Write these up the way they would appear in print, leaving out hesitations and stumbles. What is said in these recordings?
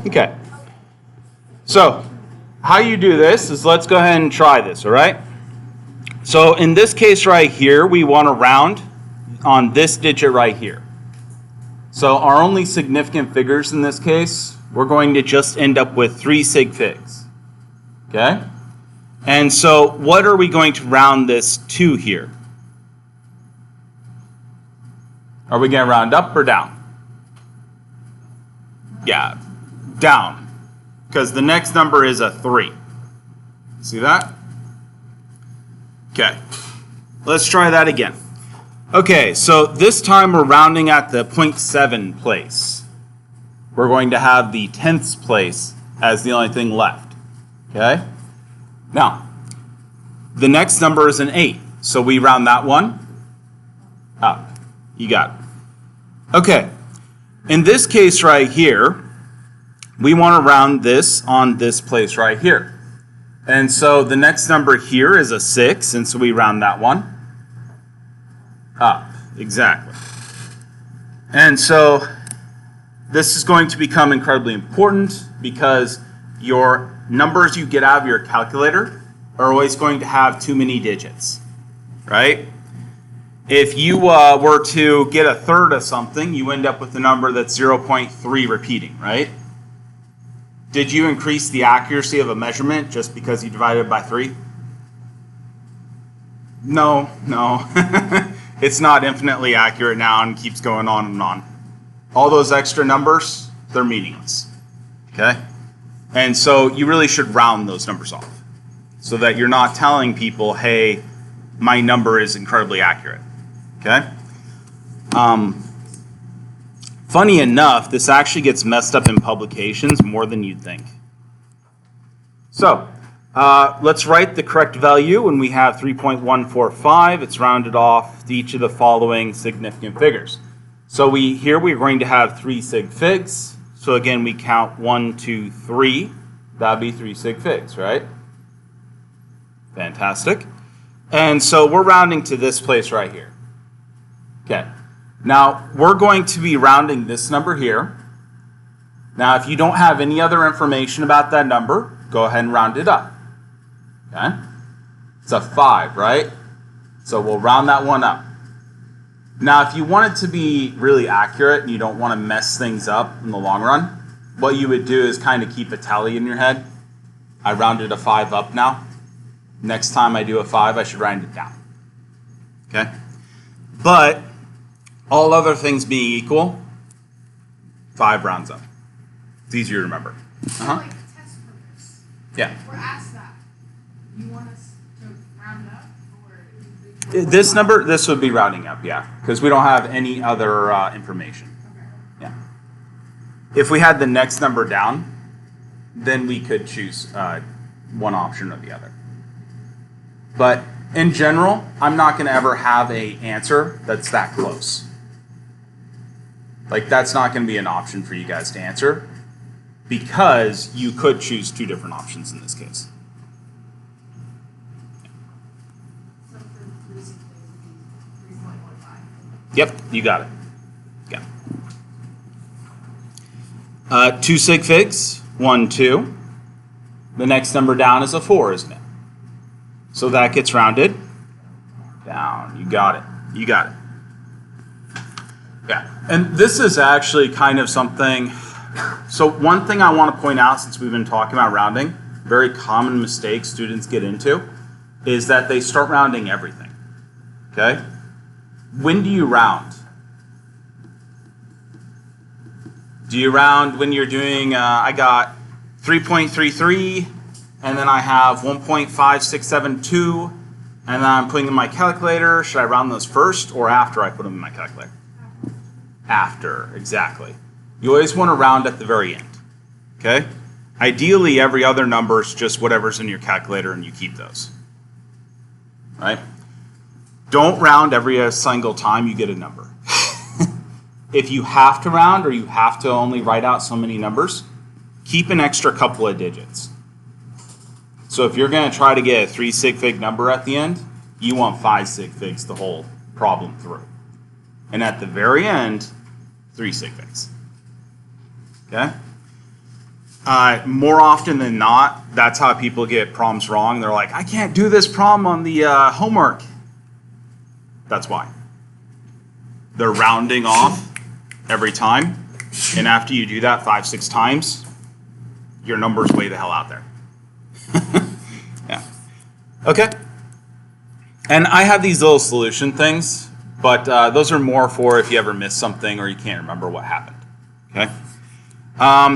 Okay. So how you do this is, let's go ahead and try this, all right? So in this case right here, we want to round on this digit right here. So our only significant figures in this case, we're going to just end up with 3 sig figs. Okay? And so what are we going to round this to here? Are we going to round up or down? Yeah, down. Because the next number is a 3. See that? Okay. Let's try that again. Okay, so this time we're rounding at the 0.7 place. We're going to have the tenths place as the only thing left. Okay? Now, the next number is an 8. So we round that one up. You got it. Okay. In this case right here, we want to round this on this place right here. And so the next number here is a 6, and so we round that one up. Exactly. And so this is going to become incredibly important because your numbers you get out of your calculator are always going to have too many digits, right? If you were to get a third of something, you end up with a number that's 0.3 repeating, right? Did you increase the accuracy of a measurement just because you divided it by 3? No. It's not infinitely accurate now and keeps going on and on. All those extra numbers, they're meaningless. Okay? And so you really should round those numbers off so that you're not telling people, hey, my number is incredibly accurate. Okay? Funny enough, this actually gets messed up in publications more than you'd think. So, let's write the correct value when we have 3.145. It's rounded off to each of the following significant figures. So here we're going to have 3 sig figs. So again, we count 1, 2, 3. That would be 3 sig figs, right? Fantastic. And so we're rounding to this place right here. Okay. Now, we're going to be rounding this number here. Now, if you don't have any other information about that number, go ahead and round it up. Okay? It's a 5, right? So we'll round that one up. Now, if you want it to be really accurate and you don't want to mess things up in the long run, what you would do is kind of keep a tally in your head. I rounded a 5 up now. Next time I do a 5, I should round it down. Okay? But all other things being equal, 5 rounds up. It's easier to remember. Like test purpose. Yeah. We're asked that. You want us to round up, or This would be rounding up, yeah, because we don't have any other information. Okay. Yeah. If we had the next number down, then we could choose one option or the other. But in general, I'm not going to ever have an answer that's that close. Like, that's not going to be an option for you guys to answer because you could choose 2 different options in this case. So for 3 sig figs, it would be 3.15. Yep, you got it. Yeah. 2 sig figs, 1, 2. The next number down is a 4, isn't it? So that gets rounded down. You got it. You got it. Yeah. And this is actually kind of something. So one thing I want to point out, since we've been talking about rounding, very common mistake students get into is that they start rounding everything. Okay? When do you round? Do you round when you're doing, I got 3.33, and then I have 1.5672, and then I'm putting in my calculator. Should I round those first or after I put them in my calculator? After, exactly. You always want to round at the very end, okay? Ideally, every other number is just whatever's in your calculator and you keep those, right? Don't round every single time you get a number. If you have to round or you have to only write out so many numbers, keep an extra couple of digits. So if you're going to try to get a 3 sig fig number at the end, you want 5 sig figs the whole problem through. And at the very end, 3 sig figs. Okay? More often than not, that's how people get problems wrong. They're like, I can't do this problem on the homework. That's why. They're rounding off every time. And after you do that 5, 6 times, your number's way the hell out there. Yeah. Okay. And I have these little solution things, but those are more for if you ever miss something or you can't remember what happened. Okay.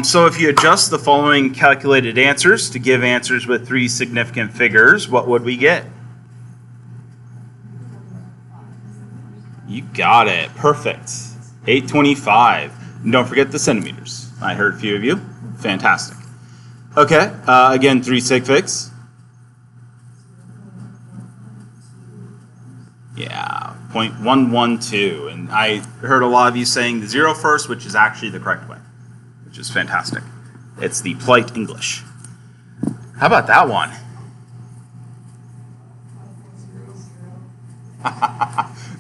So if you adjust the following calculated answers to give answers with 3 significant figures, what would we get? You got it. Perfect. 825. And don't forget the centimeters. I heard a few of you. Fantastic. Okay. Again, 3 sig figs. Yeah, 0.112. And I heard a lot of you saying the 0 first, which is actually the correct way, which is fantastic. It's the polite English. How about that one?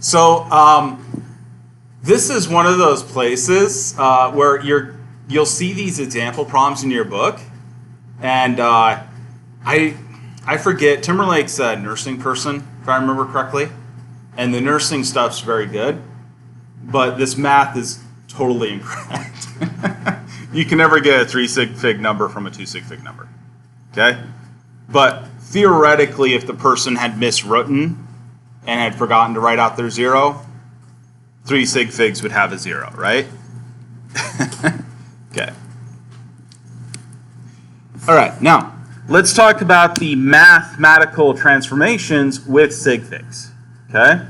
So this is one of those places where you'll see these example problems in your book, and I forget, Timberlake's a nursing person, if I remember correctly, and the nursing stuff's very good, but this math is totally incorrect. You can never get a 3 sig fig number from a 2 sig fig number, okay? But theoretically, if the person had miswritten and had forgotten to write out their 0, 3 sig figs would have a 0, right? Okay. All right, now let's talk about the mathematical transformations with sig figs, okay?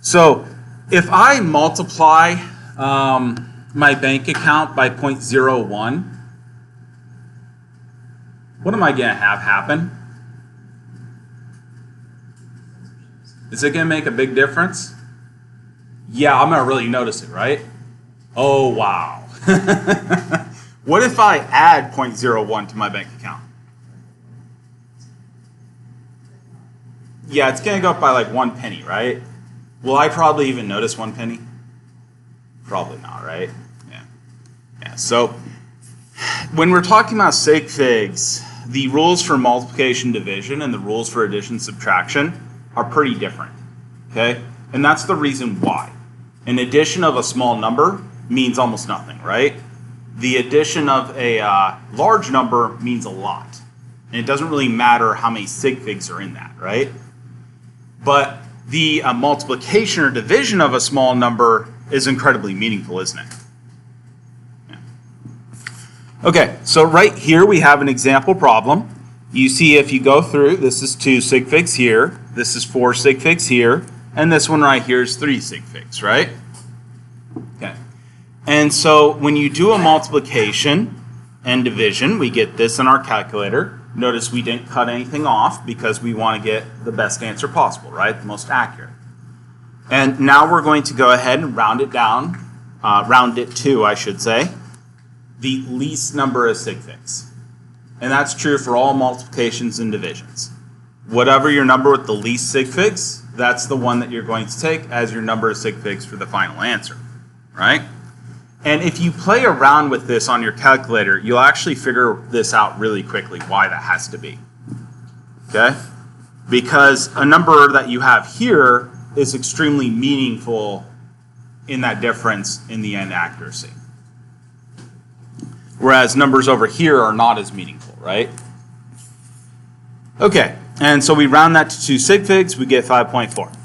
So if I multiply my bank account by 0.01, what am I going to have happen? Is it going to make a big difference? Yeah, I'm going to really notice it, right? Oh, wow. What if I add 0.01 to my bank account? Yeah, it's going to go up by like 1 penny, right? Will I probably even notice 1 penny? Probably not, right? Yeah. Yeah. So when we're talking about sig figs, the rules for multiplication, division, and the rules for addition, subtraction are pretty different, okay? And that's the reason why. An addition of a small number means almost nothing, right? The addition of a large number means a lot. And it doesn't really matter how many sig figs are in that, right? But the multiplication or division of a small number is incredibly meaningful, isn't it? Yeah. Okay, so right here we have an example problem. You see if you go through, this is 2 sig figs here, this is 4 sig figs here, and this one right here is 3 sig figs, right? Okay. And so when you do a multiplication and division, we get this in our calculator. Notice we didn't cut anything off because we want to get the best answer possible, right? The most accurate. And now we're going to go ahead and round it down, round it to, I should say, the least number of sig figs. And that's true for all multiplications and divisions. Whatever your number with the least sig figs, that's the one that you're going to take as your number of sig figs for the final answer, right? And if you play around with this on your calculator, you'll actually figure this out really quickly, why that has to be, okay? Because a number that you have here is extremely meaningful in that difference in the end accuracy. Whereas numbers over here are not as meaningful, right? Okay, and so we round that to 2 sig figs, we get 5.4.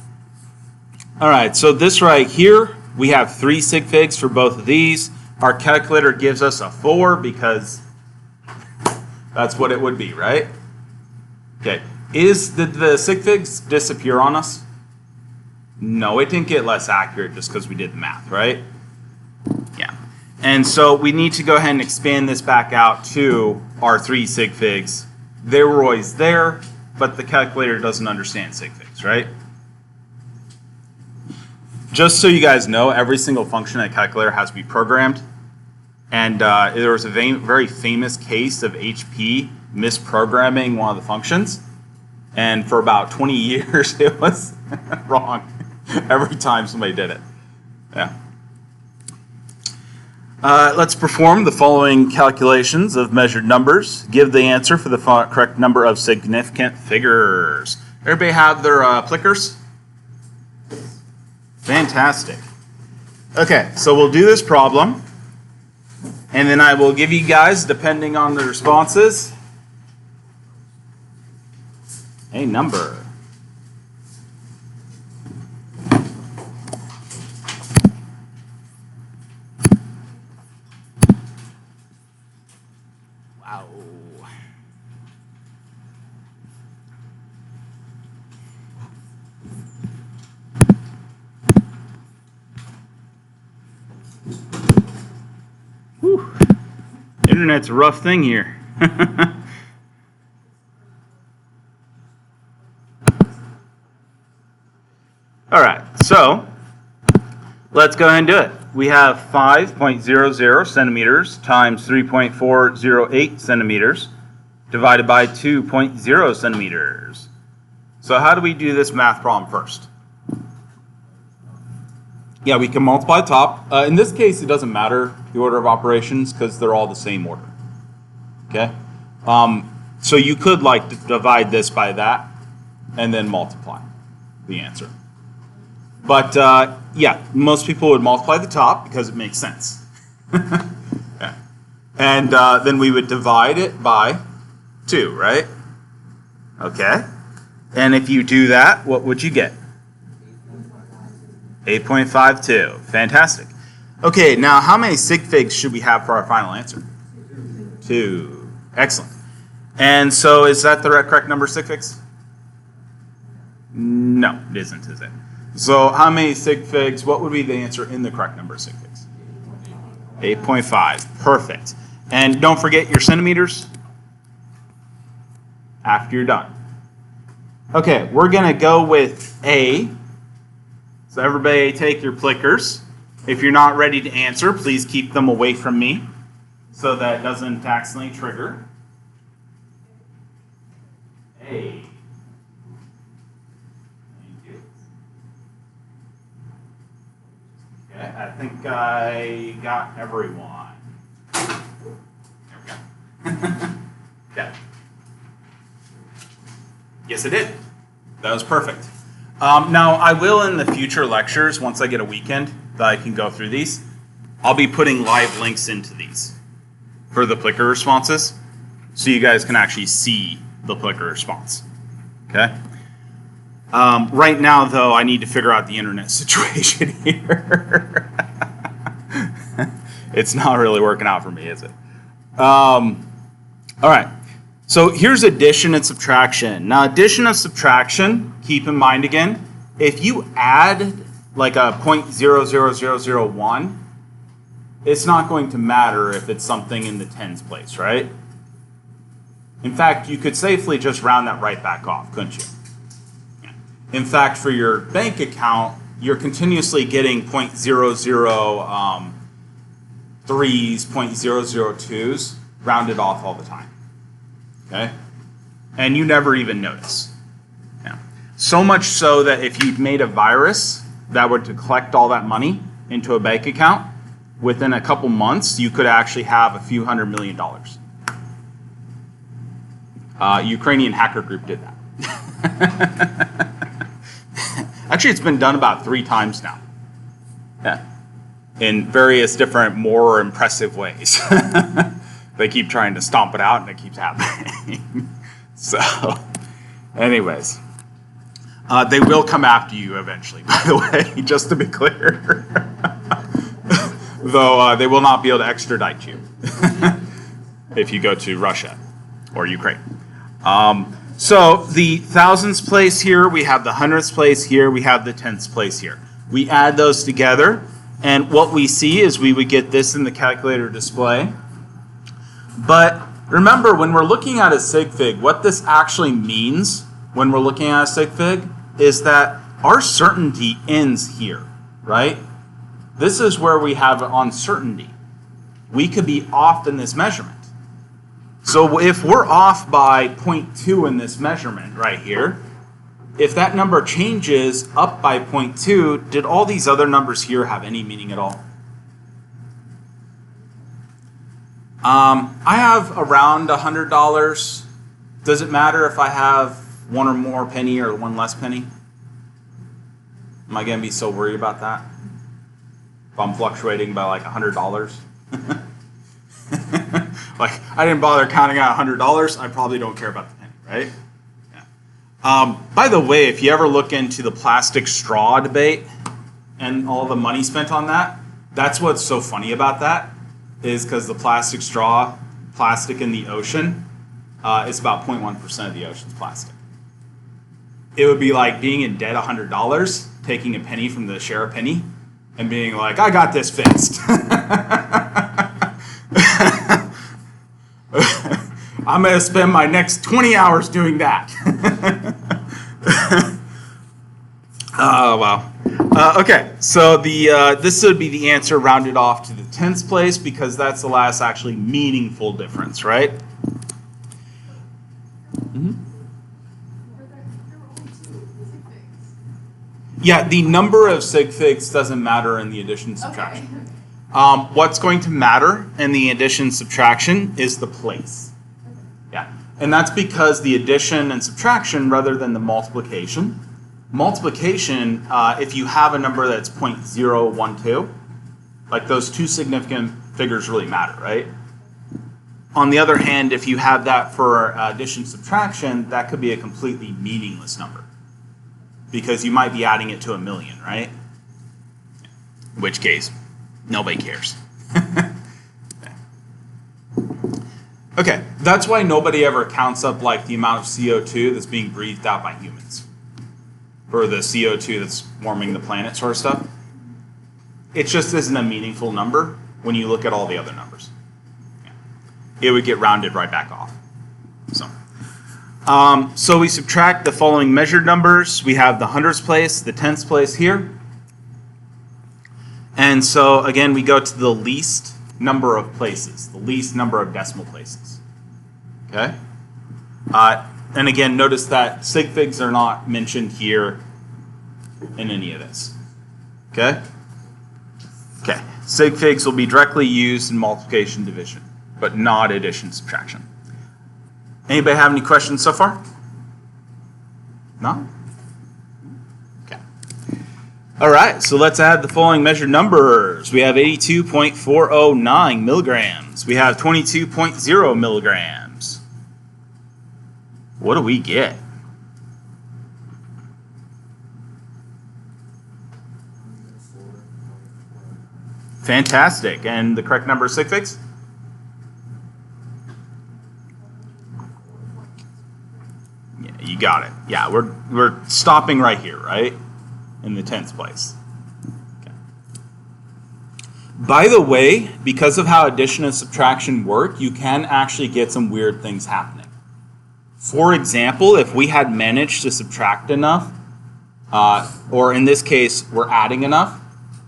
All right, so this right here, we have 3 sig figs for both of these. Our calculator gives us a 4 because that's what it would be, right? Okay, did the sig figs disappear on us? No, it didn't get less accurate just because we did the math, right? Yeah. And so we need to go ahead and expand this back out to our 3 sig figs. They were always there, but the calculator doesn't understand sig figs, right? Just so you guys know, every single function in a calculator has to be programmed. And there was a very famous case of HP misprogramming one of the functions. And for about 20 years, it was wrong every time somebody did it. Yeah. Let's perform the following calculations of measured numbers. Give the answer for the correct number of significant figures. Everybody have their clickers? Fantastic. Okay, so we'll do this problem, and then I will give you guys, depending on the responses, a number. Wow. Whew. Internet's a rough thing here. All right, so let's go ahead and do it. We have 5.00 centimeters times 3.408 centimeters divided by 2.0 centimeters. So how do we do this math problem first? Yeah, we can multiply the top. In this case, it doesn't matter the order of operations because they're all the same order. Okay? So you could like divide this by that and then multiply the answer. But yeah, most people would multiply the top because it makes sense. Yeah. And then we would divide it by 2, right? Okay. And if you do that, what would you get? 8.52. Fantastic. Okay, now how many sig figs should we have for our final answer? 2. Excellent. And so is that the correct number of sig figs? No, it isn't, is it? So how many sig figs, what would be the answer in the correct number of sig figs? 8.5. Perfect. And don't forget your centimeters after you're done. Okay, we're going to go with A. So everybody take your clickers. If you're not ready to answer, please keep them away from me so that it doesn't accidentally trigger. A. Okay, I think I got everyone. There we go. Yeah. Yes, I did. That was perfect. Now, I will in the future lectures, once I get a weekend that I can go through these, I'll be putting live links into these for the clicker responses so you guys can actually see the clicker response. Okay? Right now, though, I need to figure out the internet situation here. It's not really working out for me, is it? All right. So here's addition and subtraction. Now, addition and subtraction, keep in mind again, if you add like a 0.00001, it's not going to matter if it's something in the tens place, right? In fact, you could safely just round that right back off, couldn't you? In fact, for your bank account, you're continuously getting 0.003s, 0.002s rounded off all the time. Okay? And you never even notice. Yeah. So much so that if you'd made a virus that were to collect all that money into a bank account, within a couple months, you could actually have a few $100 million. Ukrainian hacker group did that. Actually, it's been done about 3 times now. Yeah. In various different, more impressive ways. They keep trying to stomp it out, and it keeps happening. So, anyways. They will come after you eventually, by the way, just to be clear. Though they will not be able to extradite you if you go to Russia or Ukraine. So the thousands place here, we have the hundredths place here, we have the tenths place here. We add those together, and what we see is we would get this in the calculator display. But remember, when we're looking at a sig fig, what this actually means when we're looking at a sig fig is that our certainty ends here, right? This is where we have uncertainty. We could be off in this measurement. So if we're off by 0.2 in this measurement right here, if that number changes up by 0.2, did all these other numbers here have any meaning at all? I have around $100. Does it matter if I have one or more penny or one less penny? Am I going to be so worried about that? If I'm fluctuating by like $100? Like, I didn't bother counting out $100. I probably don't care about the penny, right? Yeah. By the way, if you ever look into the plastic straw debate and all the money spent on that, that's what's so funny about that, is because the plastic straw, plastic in the ocean, is about 0.1% of the ocean's plastic. It would be like being in debt $100, taking a penny from the share a penny, and being like, I got this fixed. I'm going to spend my next 20 hours doing that. Oh, wow. Okay, so this would be the answer rounded off to the tens place because that's the last actually meaningful difference, right? Mm-hmm. Yeah, the number of sig figs doesn't matter in the addition subtraction. Okay. What's going to matter in the addition subtraction is the place. Yeah, and that's because the addition and subtraction rather than the multiplication. Multiplication, if you have a number that's 0.012, like those two significant figures really matter, right? On the other hand, if you have that for addition subtraction, that could be a completely meaningless number because you might be adding it to 1,000,000, right? In which case, nobody cares. Okay, that's why nobody ever counts up like the amount of CO2 that's being breathed out by humans. Or the CO2 that's warming the planet sort of stuff. It just isn't a meaningful number when you look at all the other numbers. Yeah. It would get rounded right back off. So we subtract the following measured numbers. We have the hundreds place, the tens place here. And so again, we go to the least number of places, the least number of decimal places. Okay? And again, notice that sig figs are not mentioned here in any of this. Okay? Okay. Sig figs will be directly used in multiplication division, but not addition subtraction. Anybody have any questions so far? No? Okay. All right, so let's add the following measured numbers. We have 82.409 milligrams. We have 22.0 milligrams. What do we get? Fantastic. And the correct number is sig figs? Yeah, you got it. Yeah, we're stopping right here, right? In the tens place. Okay. By the way, because of how addition and subtraction work, you can actually get some weird things happening. For example, if we had managed to subtract enough, or in this case, we're adding enough,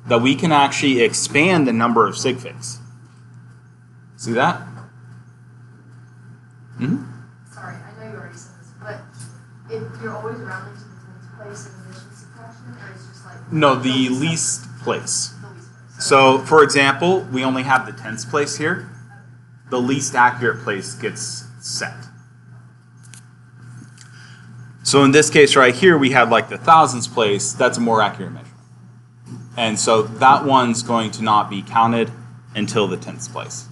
that we can actually expand the number of sig figs. See that? Mm-hmm. Sorry, I know you already said this, but if you're always rounding to the tens place in addition to subtraction, or it's just like... No, the least place. The least place. So, for example, we only have the tens place here. The least accurate place gets set. So in this case right here, we have like the thousands place. That's a more accurate measure. And so that one's going to not be counted until the tenths place.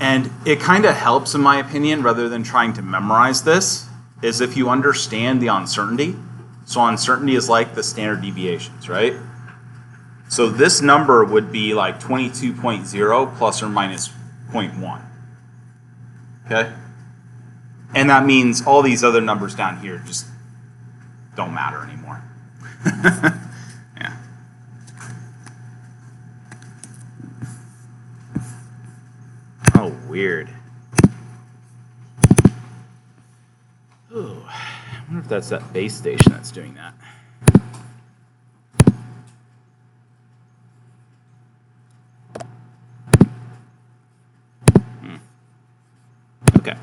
And it kind of helps, in my opinion, rather than trying to memorize this, is if you understand the uncertainty. So uncertainty is like the standard deviations, right? So this number would be like 22.0 plus or minus 0.1. Okay? And that means all these other numbers down here just don't matter anymore. Yeah. Oh, weird. Ooh, I wonder if that's that base station that's doing that. Okay.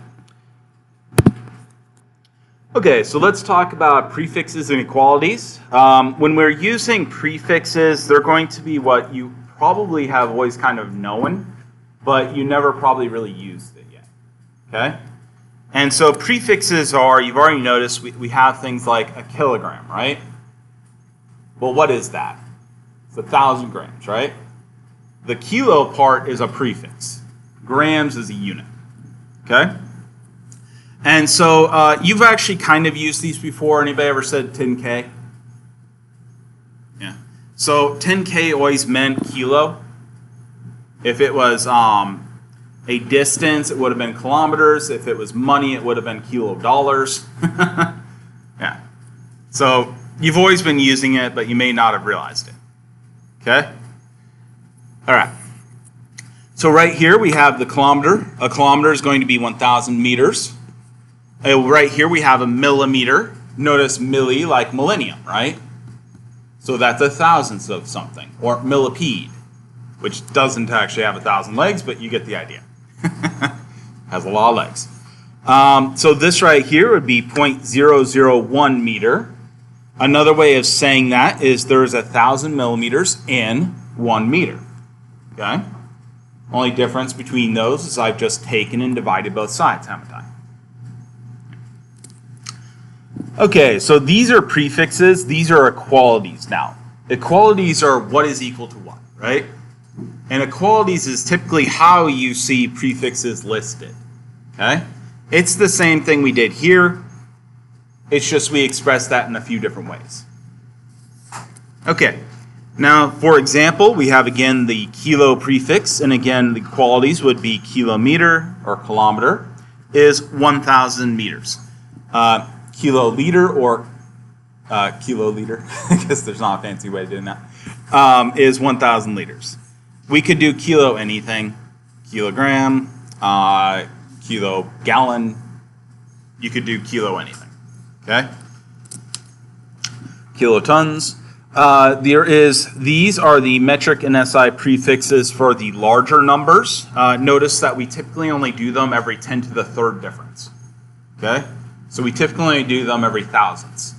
Okay, so let's talk about prefixes and equalities. When we're using prefixes, they're going to be what you probably have always kind of known, but you never probably really used it yet. Okay? And so prefixes are, you've already noticed, we have things like a kilogram, right? Well, what is that? It's 1,000 grams, right? The kilo part is a prefix. Grams is a unit. Okay? And so you've actually kind of used these before. Anybody ever said 10K? Yeah. So 10K always meant kilo. If it was a distance, it would have been kilometers. If it was money, it would have been kilo dollars. Yeah. So you've always been using it, but you may not have realized it. Okay? All right. So right here we have the kilometer. A kilometer is going to be 1,000 meters. Right here we have a millimeter. Notice milli like millennium, right? So that's a thousandth of something. Or millipede, which doesn't actually have 1,000 legs, but you get the idea. Has a lot of legs. So this right here would be 0.001 meter. Another way of saying that is there's 1,000 millimeters in 1 meter. Okay? Only difference between those is I've just taken and divided both sides, haven't I? Okay, so these are prefixes. These are equalities now. Equalities are what is equal to what, right? And equalities is typically how you see prefixes listed. Okay? It's the same thing we did here. It's just we express that in a few different ways. Okay. Now, for example, we have again the kilo prefix, and again the qualities would be kilometer or kilometer is 1,000 meters. Kiloliter or kiloliter, I guess there's not a fancy way of doing that, is 1,000 liters. We could do kilo anything, kilogram, kilo gallon. You could do kilo anything. Okay? Kilotons. These are the metric and SI prefixes for the larger numbers. Notice that we typically only do them every 10 to the third difference. Okay? So we typically only do them every thousandths.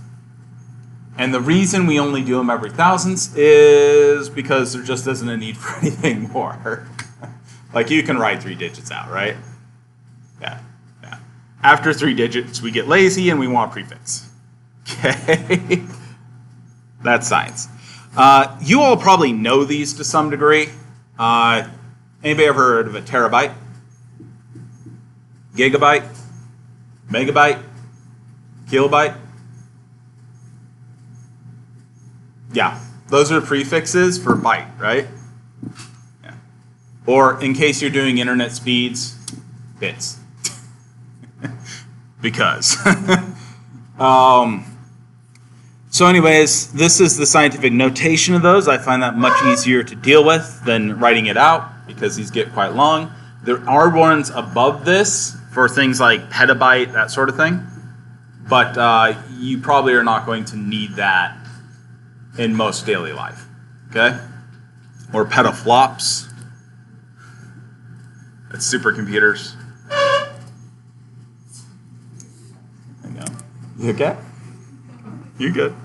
And the reason we only do them every thousandths is because there just isn't a need for anything more. Like you can write 3 digits out, right? Yeah. After 3 digits, we get lazy and we want a prefix. Okay? That's science. You all probably know these to some degree. Anybody ever heard of a terabyte? Gigabyte? Megabyte? Kilobyte? Yeah, those are prefixes for byte, right? Yeah. Or in case you're doing internet speeds, bits. Because. So anyways, this is the scientific notation of those. I find that much easier to deal with than writing it out because these get quite long. There are ones above this for things like petabyte, that sort of thing. But you probably are not going to need that in most daily life. Okay? Or petaflops. That's supercomputers. There you go. You okay? You're good.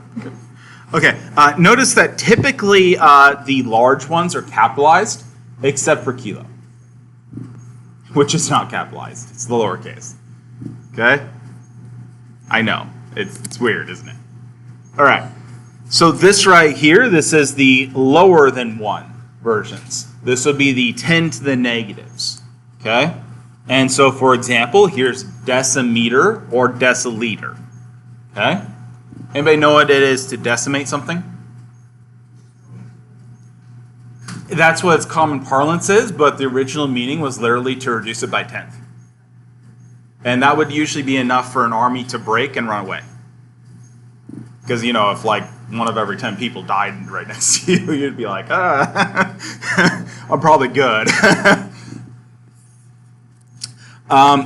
Okay. Notice that typically the large ones are capitalized, except for kilo, which is not capitalized. It's the lowercase. Okay? I know. It's weird, isn't it? All right. So this right here, this is the lower than 1 versions. This would be the 10 to the negatives. Okay? And so, for example, here's decimeter or deciliter. Okay? Anybody know what it is to decimate something? That's what its common parlance is, but the original meaning was literally to reduce it by 10th. And that would usually be enough for an army to break and run away. Because, you know, if like 1 of every 10 people died right next to you, you'd be like, I'm probably good.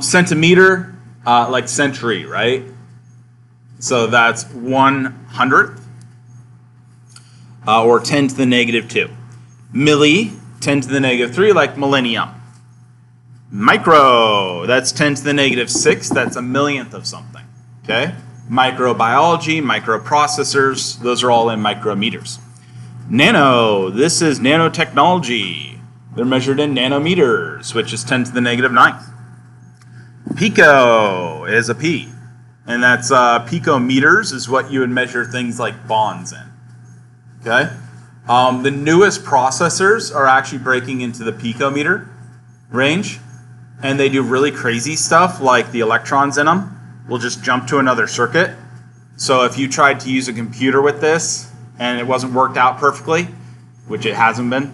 Centimeter, like century, right? So that's 1/100th, or 10 to the negative 2. Milli, 10 to the negative 3, like millennium. Micro, that's 10 to the negative 6, that's a millionth of something. Okay? Microbiology, microprocessors, those are all in micrometers. Nano, this is nanotechnology. They're measured in nanometers, which is 10 to the negative ninth. Pico is a P, and that's picometers is what you would measure things like bonds in. Okay? The newest processors are actually breaking into the picometer range, and they do really crazy stuff like the electrons in them will just jump to another circuit. So if you tried to use a computer with this and it wasn't worked out perfectly, which it hasn't been,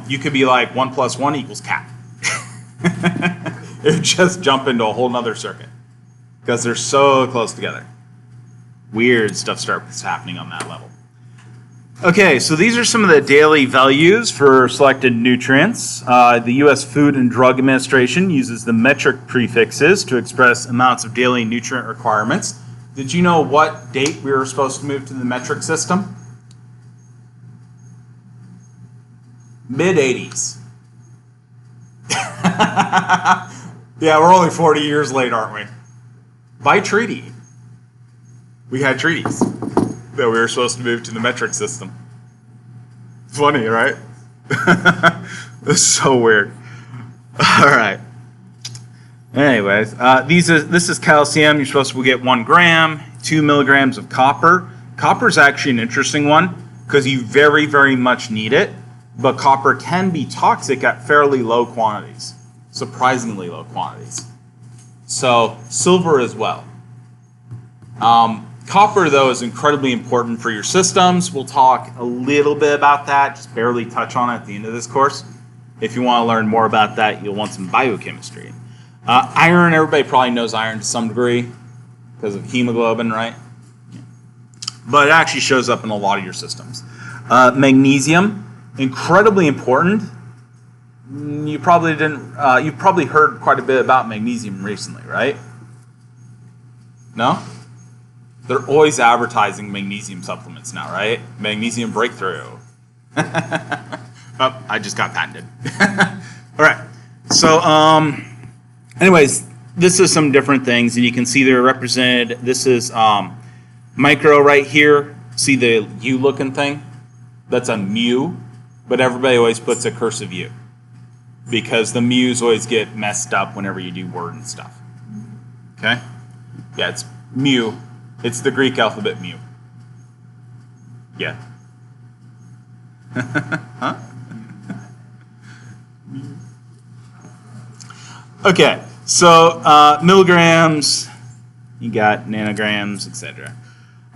you could be like 1 + 1 = cat. It would just jump into a whole nother circuit because they're so close together. Weird stuff starts happening on that level. Okay, so these are some of the daily values for selected nutrients. The U.S. Food and Drug Administration uses the metric prefixes to express amounts of daily nutrient requirements. Did you know what date we were supposed to move to the metric system? Mid-80s. Yeah, we're only 40 years late, aren't we? By treaty. We had treaties that we were supposed to move to the metric system. Funny, right? This is so weird. All right. Anyways, this is calcium. You're supposed to get 1 gram, 2 milligrams of copper. Copper is actually an interesting one because you very, very much need it, but copper can be toxic at fairly low quantities, surprisingly low quantities. So silver as well. Copper, though, is incredibly important for your systems. We'll talk a little bit about that, just barely touch on it at the end of this course. If you want to learn more about that, you'll want some biochemistry. Iron, everybody probably knows iron to some degree because of hemoglobin, right? But it actually shows up in a lot of your systems. Magnesium, incredibly important. You probably didn't. You've probably heard quite a bit about magnesium recently, right? No? They're always advertising magnesium supplements now, right? Magnesium breakthrough. Oh, I just got patented. All right. So, anyways, this is some different things, and you can see they're represented. This is micro right here. See the U-looking thing? That's a mu, but everybody always puts a cursive U because the mu's always get messed up whenever you do word and stuff. Okay? Yeah, it's mu. It's the Greek alphabet mu. Yeah. Huh? Okay, so milligrams, you got nanograms, etc.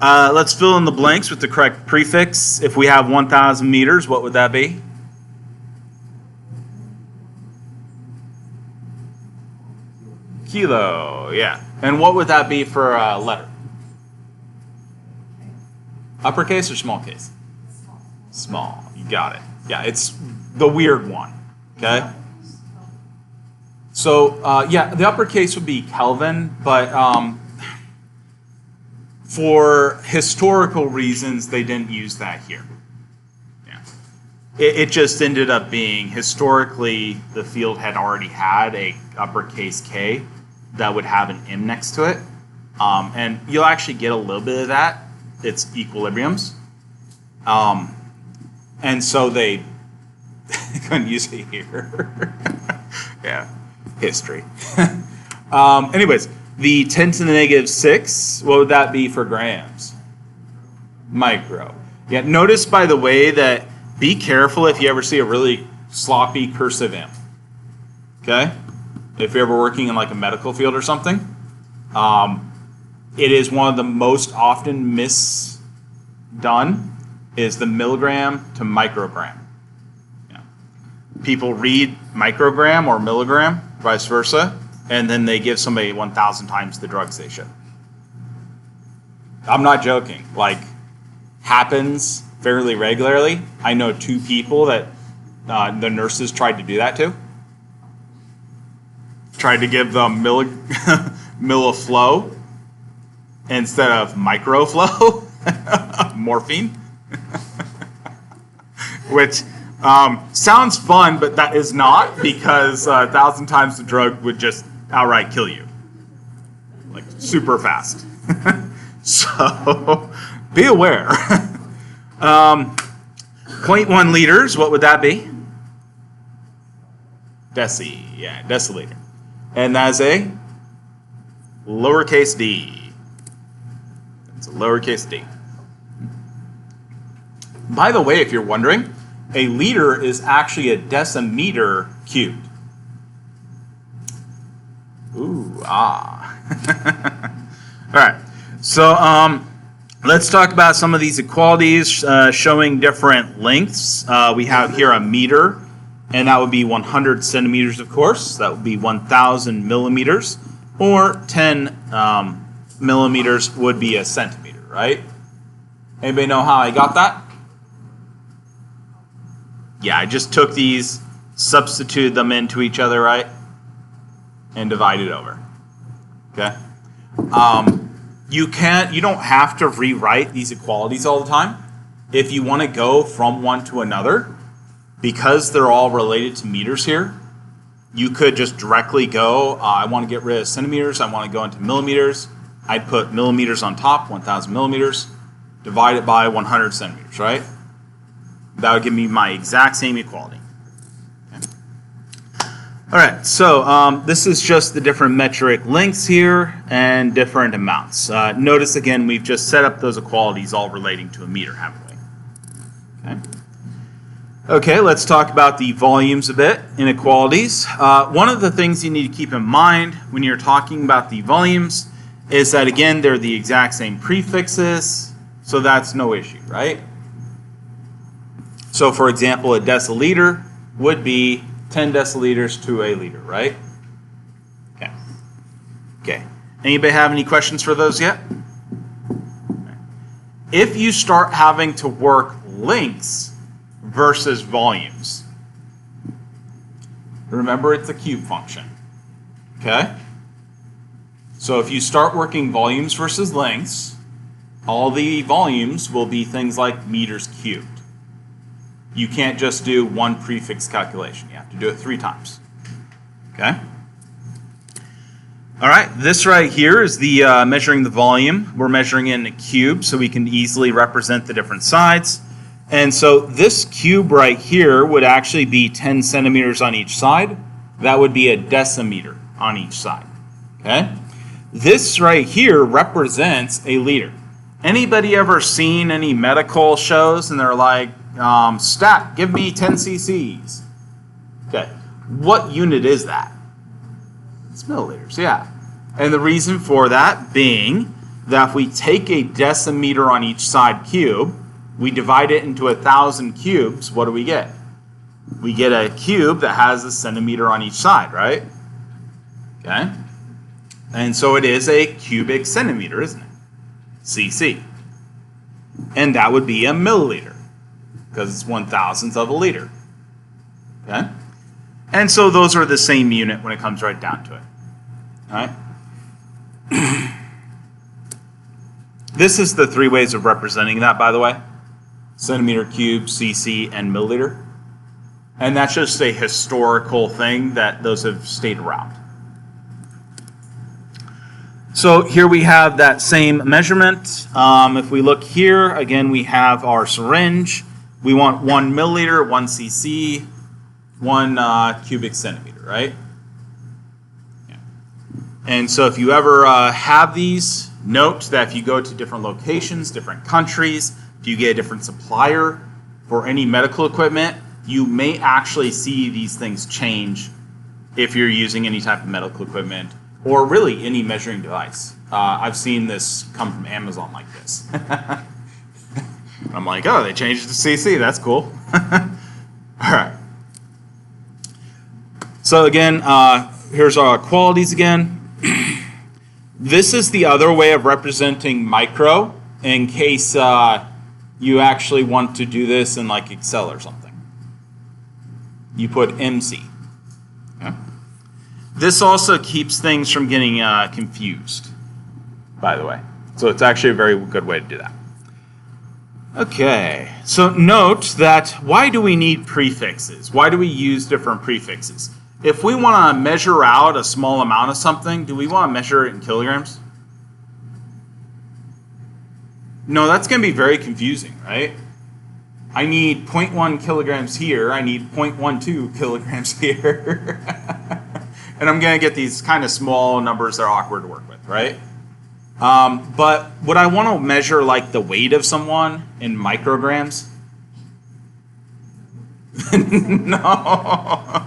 Let's fill in the blanks with the correct prefix. If we have 1,000 meters, what would that be? Kilo, yeah. And what would that be for a letter? Uppercase or small case? Small. You got it. Yeah, it's the weird one. Okay? So, yeah, the uppercase would be Kelvin, but for historical reasons, they didn't use that here. Yeah. It just ended up being, historically, the field had already had a uppercase K that would have an M next to it. And you'll actually get a little bit of that. It's equilibriums. And so they couldn't use it here. Yeah, history. Anyways, the 10 to the negative 6, what would that be for grams? Micro. Yeah, notice, by the way, that be careful if you ever see a really sloppy cursive M. Okay? If you're ever working in like a medical field or something. It is one of the most often misdone is the milligram to microgram. Yeah. People read microgram or milligram, vice versa, and then they give somebody 1,000 times the drugs they should. I'm not joking. Like, happens fairly regularly. I know 2 people that the nurses tried to do that to. Tried to give them milliflow instead of microflow, morphine, which sounds fun, but that is not, because 1,000 times the drug would just outright kill you, like super fast. So be aware. 0.1 liters, what would that be? Deciliter. And that's a lowercase d. It's a lowercase d. By the way, if you're wondering, a liter is actually a decimeter cubed. Ooh, ah. All right, so let's talk about some of these equalities showing different lengths. We have here a meter, and that would be 100 centimeters, of course. That would be 1,000 millimeters, or 10 millimeters would be a centimeter, right? Anybody know how I got that? Yeah, I just took these, substituted them into each other, right? And divided over. Okay? You don't have to rewrite these equalities all the time. If you want to go from one to another, because they're all related to meters here, you could just directly go, I want to get rid of centimeters, I want to go into millimeters. I'd put millimeters on top, 1,000 millimeters, divide it by 100 centimeters, right? That would give me my exact same equality. Okay. All right, so this is just the different metric lengths here and different amounts. Notice again, we've just set up those equalities all relating to a meter, haven't we? Okay. Okay, let's talk about the volumes a bit, inequalities. One of the things you need to keep in mind when you're talking about the volumes is that, again, they're the exact same prefixes, so that's no issue, right? So, for example, a deciliter would be 10 deciliters to a liter, right? Okay. Okay. Anybody have any questions for those yet? If you start having to work lengths versus volumes, remember it's a cube function. Okay? So if you start working volumes versus lengths, all the volumes will be things like meters cubed. You can't just do one prefix calculation. You have to do it 3 times. Okay? All right, this right here is the measuring the volume. We're measuring in a cube, so we can easily represent the different sides. And so this cube right here would actually be 10 centimeters on each side. That would be a decimeter on each side. Okay? This right here represents a liter. Anybody ever seen any medical shows and they're like, stat, give me 10 cc's. Okay, what unit is that? It's milliliters, yeah. And the reason for that being that if we take a decimeter on each side cube, we divide it into 1,000 cubes, what do we get? We get a cube that has a centimeter on each side, right? Okay. And so it is a cubic centimeter, isn't it? cc. And that would be a milliliter, because it's 1,000th of a liter. Okay? And so those are the same unit when it comes right down to it. All right? This is the 3 ways of representing that, by the way. Centimeter cube, cc, and milliliter. And that's just a historical thing that those have stayed around. So here we have that same measurement. If we look here, again, we have our syringe. We want 1 milliliter, 1 cc, 1 cubic centimeter, right? Yeah. And so if you ever have these, note that if you go to different locations, different countries, if you get a different supplier for any medical equipment, you may actually see these things change if you're using any type of medical equipment or really any measuring device. I've seen this come from Amazon like this. I'm like, oh, they changed it to CC. That's cool. All right. So again, here's our qualities again. This is the other way of representing micro in case you actually want to do this in like Excel or something. You put MC. Okay. This also keeps things from getting confused, by the way. So it's actually a very good way to do that. Okay, so note that why do we need prefixes? Why do we use different prefixes? If we want to measure out a small amount of something, do we want to measure it in kilograms? No, that's going to be very confusing, right? I need 0.1 kilograms here. I need 0.12 kilograms here. And I'm going to get these kind of small numbers that are awkward to work with, right? But would I want to measure like the weight of someone in micrograms? No.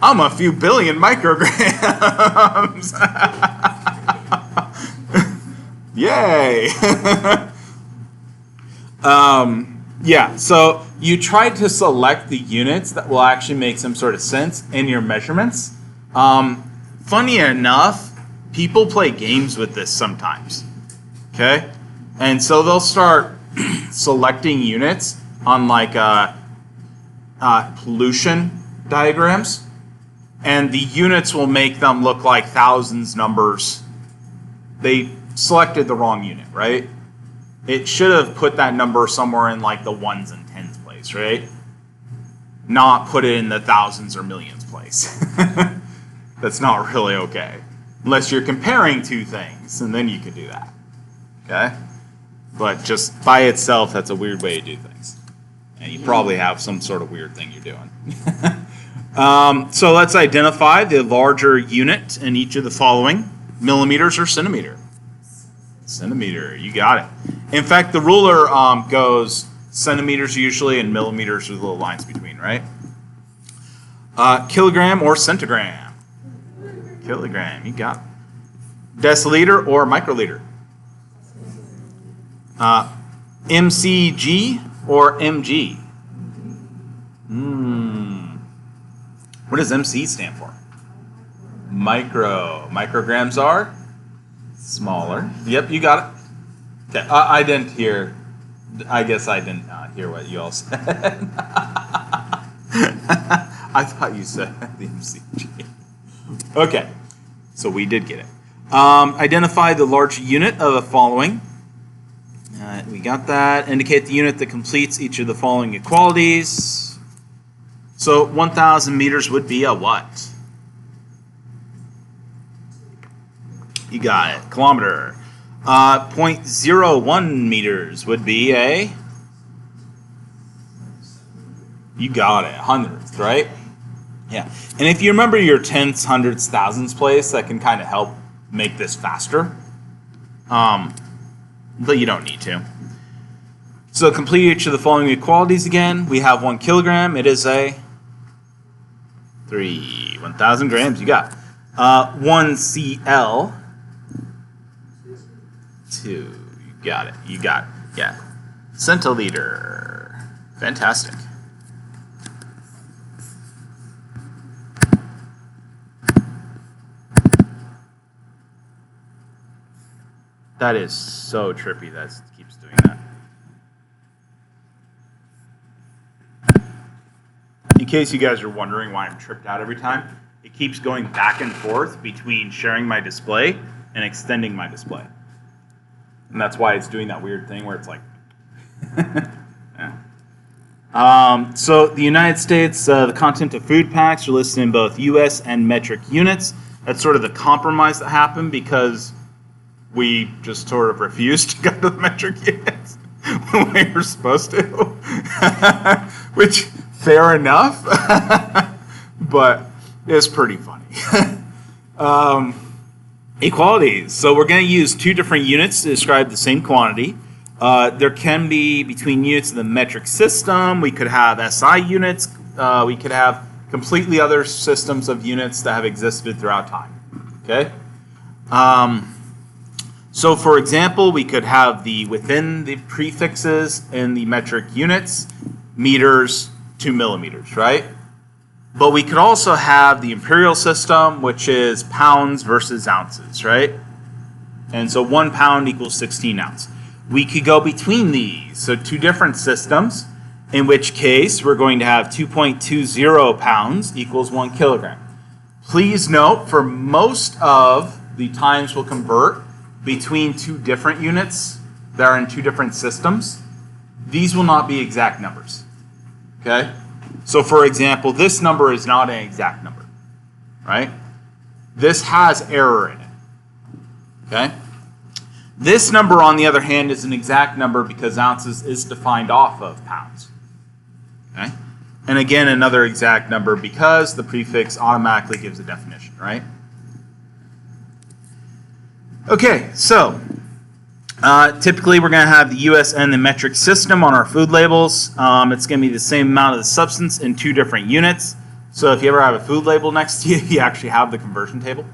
I'm a few billion micrograms. Yay. Yeah, so you try to select the units that will actually make some sort of sense in your measurements. Funny enough, people play games with this sometimes, okay? And so they'll start selecting units on like pollution diagrams, and the units will make them look like thousands numbers. They selected the wrong unit, right? It should have put that number somewhere in like the ones and tens place, right? Not put it in the thousands or millions place. That's not really okay. Unless you're comparing two things, and then you could do that, okay? But just by itself, that's a weird way to do things. And you probably have some sort of weird thing you're doing. So let's identify the larger unit in each of the following. Millimeters or centimeter? Centimeter, you got it. In fact, the ruler goes centimeters usually and millimeters with little lines between, right? Kilogram or centigram? Kilogram, you got it. Deciliter or microliter? MCG or MG? What does MC stand for? Micro. Micrograms are smaller. Yep, you got it. Okay, I didn't hear. I guess I didn't hear what you all said. I thought you said the MCG. Okay, so we did get it. Identify the large unit of the following. We got that. Indicate the unit that completes each of the following equalities. So 1,000 meters would be a what? You got it. Kilometer. 0.01 meters would be a... You got it. Hundredth, right? Yeah. And if you remember your tenths, hundredths, thousandths place, that can kind of help make this faster. But you don't need to. So complete each of the following equalities again. We have 1 kilogram. It is a 1,000 grams. You got 1 CL. 2. You got it. You got it. Yeah. Centiliter. Fantastic. That is so trippy that it keeps doing that. In case you guys are wondering why I'm tripped out every time, it keeps going back and forth between sharing my display and extending my display. And that's why it's doing that weird thing where it's like... yeah. So the United States, the content of food packs are listed in both U.S. and metric units. That's sort of the compromise that happened because we just sort of refused to go to the metric units when we were supposed to. Which, fair enough, but it's pretty funny. Equalities. So we're going to use two different units to describe the same quantity. There can be between units of the metric system. We could have SI units. We could have completely other systems of units that have existed throughout time. Okay. So for example, we could have within the prefixes in the metric units, meters to millimeters, right? But we could also have the imperial system, which is pounds versus ounces, right? And so 1 pound equals 16 ounces. We could go between these, so two different systems, in which case we're going to have 2.20 pounds equals 1 kilogram. Please note, for most of the times we'll convert between two different units that are in two different systems, these will not be exact numbers, okay? So for example, this number is not an exact number, right? This has error in it, okay? This number, on the other hand, is an exact number because ounces is defined off of pounds. Okay? And again, another exact number because the prefix automatically gives a definition, right? Okay, so typically we're going to have the US and the metric system on our food labels. It's going to be the same amount of the substance in two different units. So if you ever have a food label next to you, you actually have the conversion table.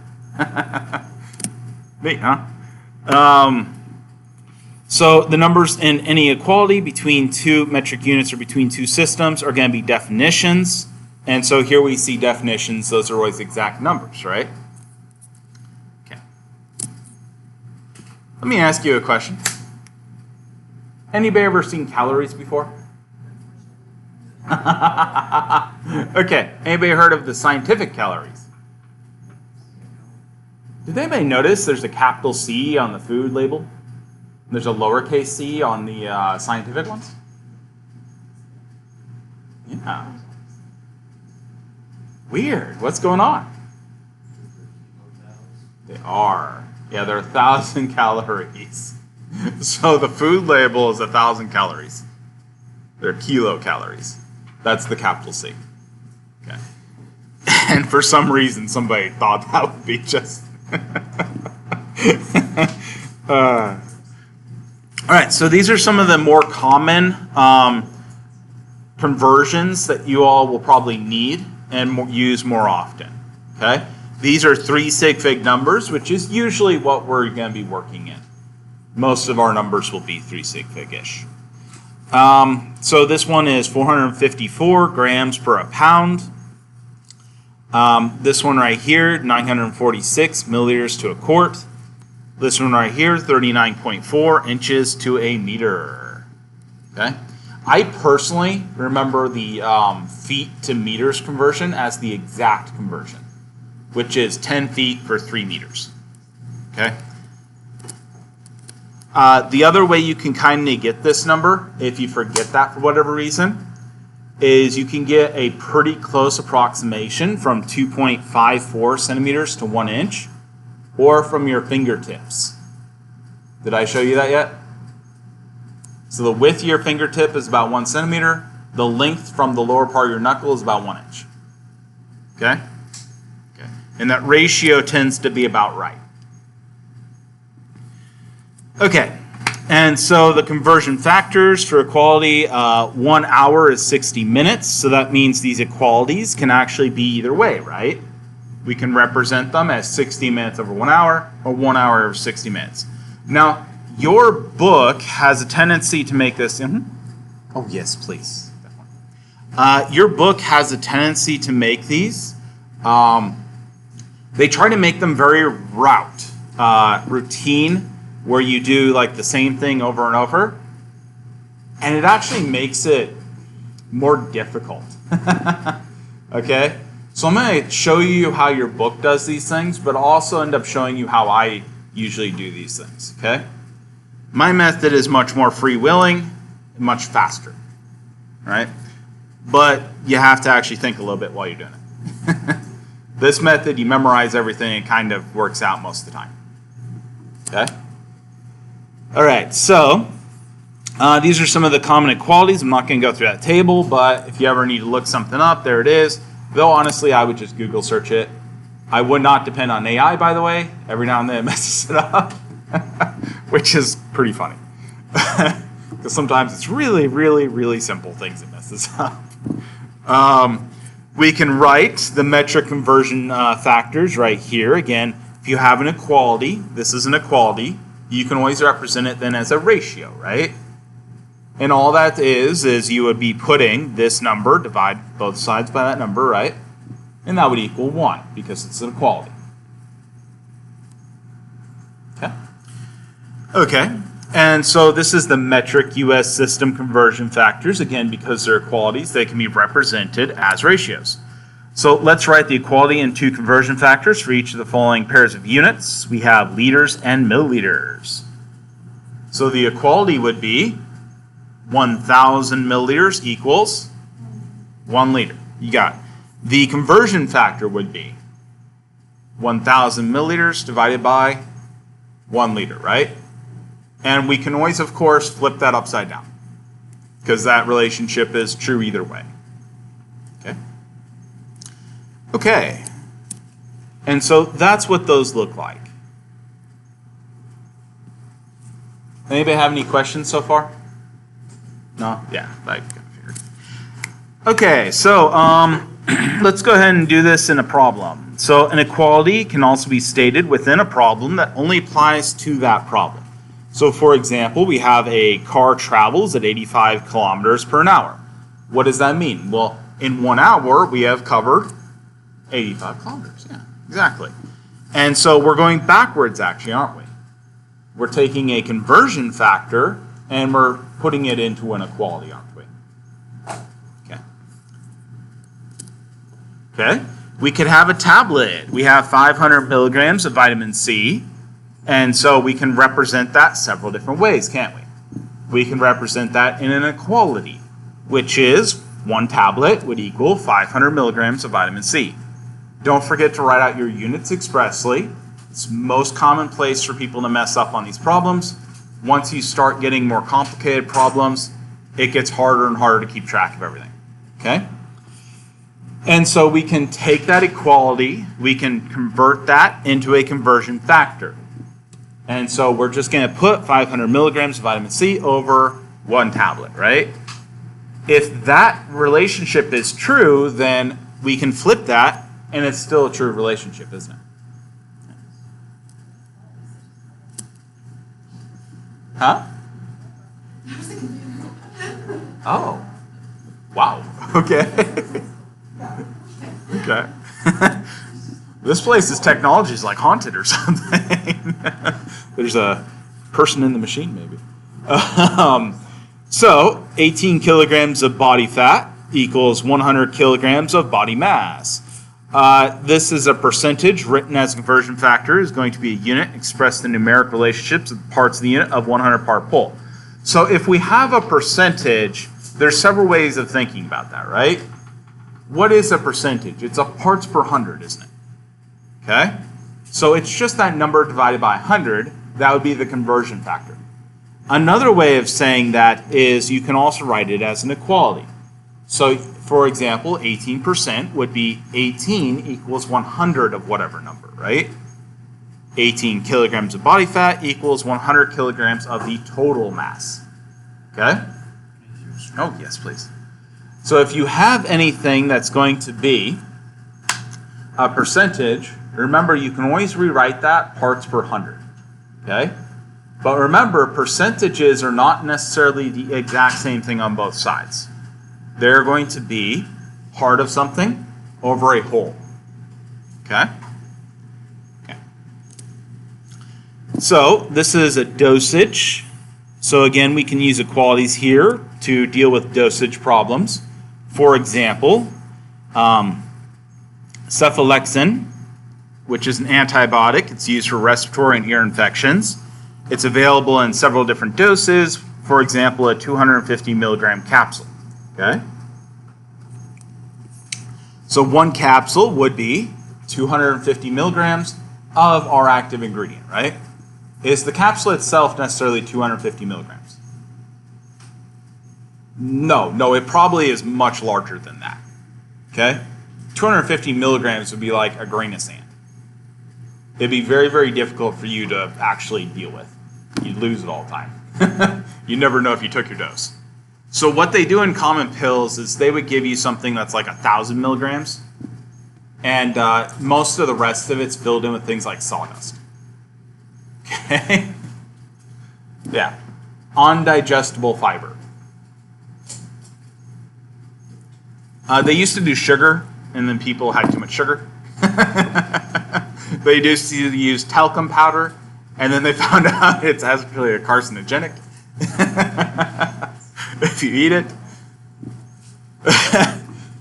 Neat, huh? So the numbers in any equality between two metric units or between two systems are going to be definitions. And so here we see definitions. Those are always exact numbers, right? Okay. Let me ask you a question. Anybody ever seen calories before? Okay. Anybody heard of the scientific calories? Did anybody notice there's a capital C on the food label? There's a lowercase c on the scientific ones? Yeah. Weird. What's going on? They are. Yeah, they're 1,000 calories. So the food label is 1,000 calories. They're kilocalories. That's the capital C. Okay. And for some reason, somebody thought that would be just... All right, so these are some of the more common conversions that you all will probably need and use more often, okay? These are 3 sig fig numbers, which is usually what we're going to be working in. Most of our numbers will be 3 sig fig-ish. So this one is 454 grams per a pound. This one right here, 946 milliliters to a quart. This one right here, 39.4 inches to a meter. Okay. I personally remember the feet to meters conversion as the exact conversion, which is 10 feet per 3 meters. Okay. The other way you can kind of get this number, if you forget that for whatever reason, is you can get a pretty close approximation from 2.54 centimeters to 1 inch, or from your fingertips. Did I show you that yet? So the width of your fingertip is about 1 centimeter. The length from the lower part of your knuckle is about 1 inch. Okay? Okay. And that ratio tends to be about right. Okay. And so the conversion factors for equality, 1 hour is 60 minutes. So that means these equalities can actually be either way, right? We can represent them as 60 minutes over 1 hour or 1 hour over 60 minutes. Now, your book has a tendency to make this... Oh, yes, please. Your book has a tendency to make these. They try to make them very routine, where you do like the same thing over and over. And it actually makes it more difficult. Okay? So I'm going to show you how your book does these things, but also end up showing you how I usually do these things, okay? My method is much more freewheeling and much faster, right? But you have to actually think a little bit while you're doing it. This method, you memorize everything, it kind of works out most of the time, okay? All right, so these are some of the common equalities. I'm not going to go through that table, but if you ever need to look something up, there it is. Though, honestly, I would just Google search it. I would not depend on AI, by the way. Every now and then it messes it up, which is pretty funny. Because sometimes it's really, really, really simple things it messes up. We can write the metric conversion factors right here. Again, if you have an equality, this is an equality, you can always represent it then as a ratio, right? And all that is you would be putting this number, divide both sides by that number, right? And that would equal 1 because it's an equality. Okay? Okay. And so this is the metric US system conversion factors. Again, because they're equalities, they can be represented as ratios. So let's write the equality in 2 conversion factors for each of the following pairs of units. We have liters and milliliters. So the equality would be 1,000 milliliters equals 1 liter. You got it. The conversion factor would be 1,000 milliliters divided by 1 liter, right? And we can always, of course, flip that upside down because that relationship is true either way. Okay? Okay. And so that's what those look like. Anybody have any questions so far? No? Yeah, I kind of figured. Okay, so let's go ahead and do this in a problem. So an equality can also be stated within a problem that only applies to that problem. So for example, we have a car travels at 85 kilometers per hour. What does that mean? Well, in 1 hour, we have covered 85 kilometers. Yeah, exactly. And so we're going backwards, actually, aren't we? We're taking a conversion factor and we're putting it into an equality, aren't we? Okay. Okay. We could have a tablet. We have 500 milligrams of vitamin C. And so we can represent that several different ways, can't we? We can represent that in an equality, which is 1 tablet would equal 500 milligrams of vitamin C. Don't forget to write out your units expressly. It's most commonplace for people to mess up on these problems. Once you start getting more complicated problems, it gets harder and harder to keep track of everything. Okay? And so we can take that equality, we can convert that into a conversion factor. And so we're just going to put 500 milligrams of vitamin C over 1 tablet, right? If that relationship is true, then we can flip that, and it's still a true relationship, isn't it? Huh? Oh. Wow. Okay. Okay. This place's technology is like haunted or something. There's a person in the machine, maybe. So, 18 kilograms of body fat equals 100 kilograms of body mass. This is a percentage written as a conversion factor. Is going to be a unit expressed in numeric relationships of parts of the unit of 100 part whole. So if we have a percentage, there's several ways of thinking about that, right? What is a percentage? It's a parts per 100, isn't it? Okay? So it's just that number divided by 100. That would be the conversion factor. Another way of saying that is you can also write it as an equality. So, for example, 18% would be 18 equals 100 of whatever number, right? 18 kilograms of body fat equals 100 kilograms of the total mass. Okay? Oh, yes, please. So if you have anything that's going to be a percentage, remember you can always rewrite that parts per 100. Okay? But remember, percentages are not necessarily the exact same thing on both sides. They're going to be part of something over a whole. Okay? Okay. So this is a dosage. So again, we can use equalities here to deal with dosage problems. For example, cephalexin, which is an antibiotic. It's used for respiratory and ear infections. It's available in several different doses. For example, a 250 milligram capsule. Okay? So 1 capsule would be 250 milligrams of our active ingredient, right? Is the capsule itself necessarily 250 milligrams? No, it probably is much larger than that. Okay? 250 milligrams would be like a grain of sand. It'd be very, very difficult for you to actually deal with. You'd lose it all the time. You never know if you took your dose. So what they do in common pills is they would give you something that's like 1,000 milligrams, and most of the rest of it's filled in with things like sawdust. Okay? Yeah. Undigestible fiber. They used to do sugar, and then people had too much sugar. They used to use talcum powder, and then they found out it's actually a carcinogenic if you eat it.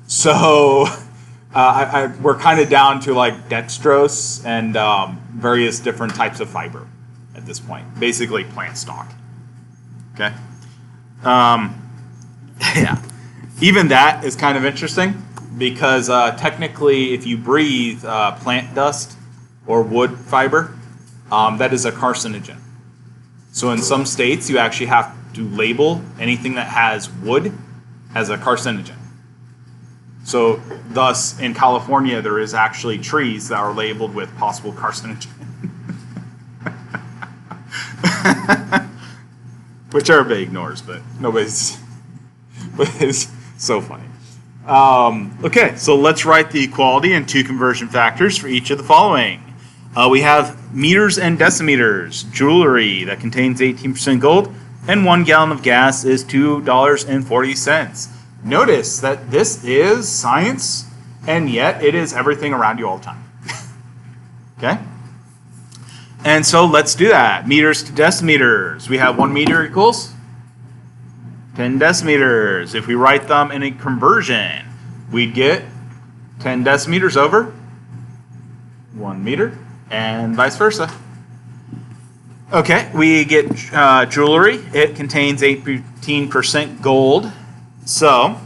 So we're kind of down to like dextrose and various different types of fiber at this point. Basically plant stock. Okay? Yeah. Even that is kind of interesting because technically if you breathe plant dust or wood fiber, that is a carcinogen. So in some states, you actually have to label anything that has wood as a carcinogen. So thus, in California, there is actually trees that are labeled with possible carcinogen. Which everybody ignores, but nobody's, but it's so funny. Okay, so let's write the equality and two conversion factors for each of the following. We have meters and decimeters. Jewelry that contains 18% gold and 1 gallon of gas is $2.40. Notice that this is science, and yet it is everything around you all the time. Okay? And so let's do that. Meters to decimeters. We have 1 meter equals 10 decimeters. If we write them in a conversion, we'd get 10 decimeters over 1 meter, and vice versa. Okay, we get jewelry. It contains 18% gold. So,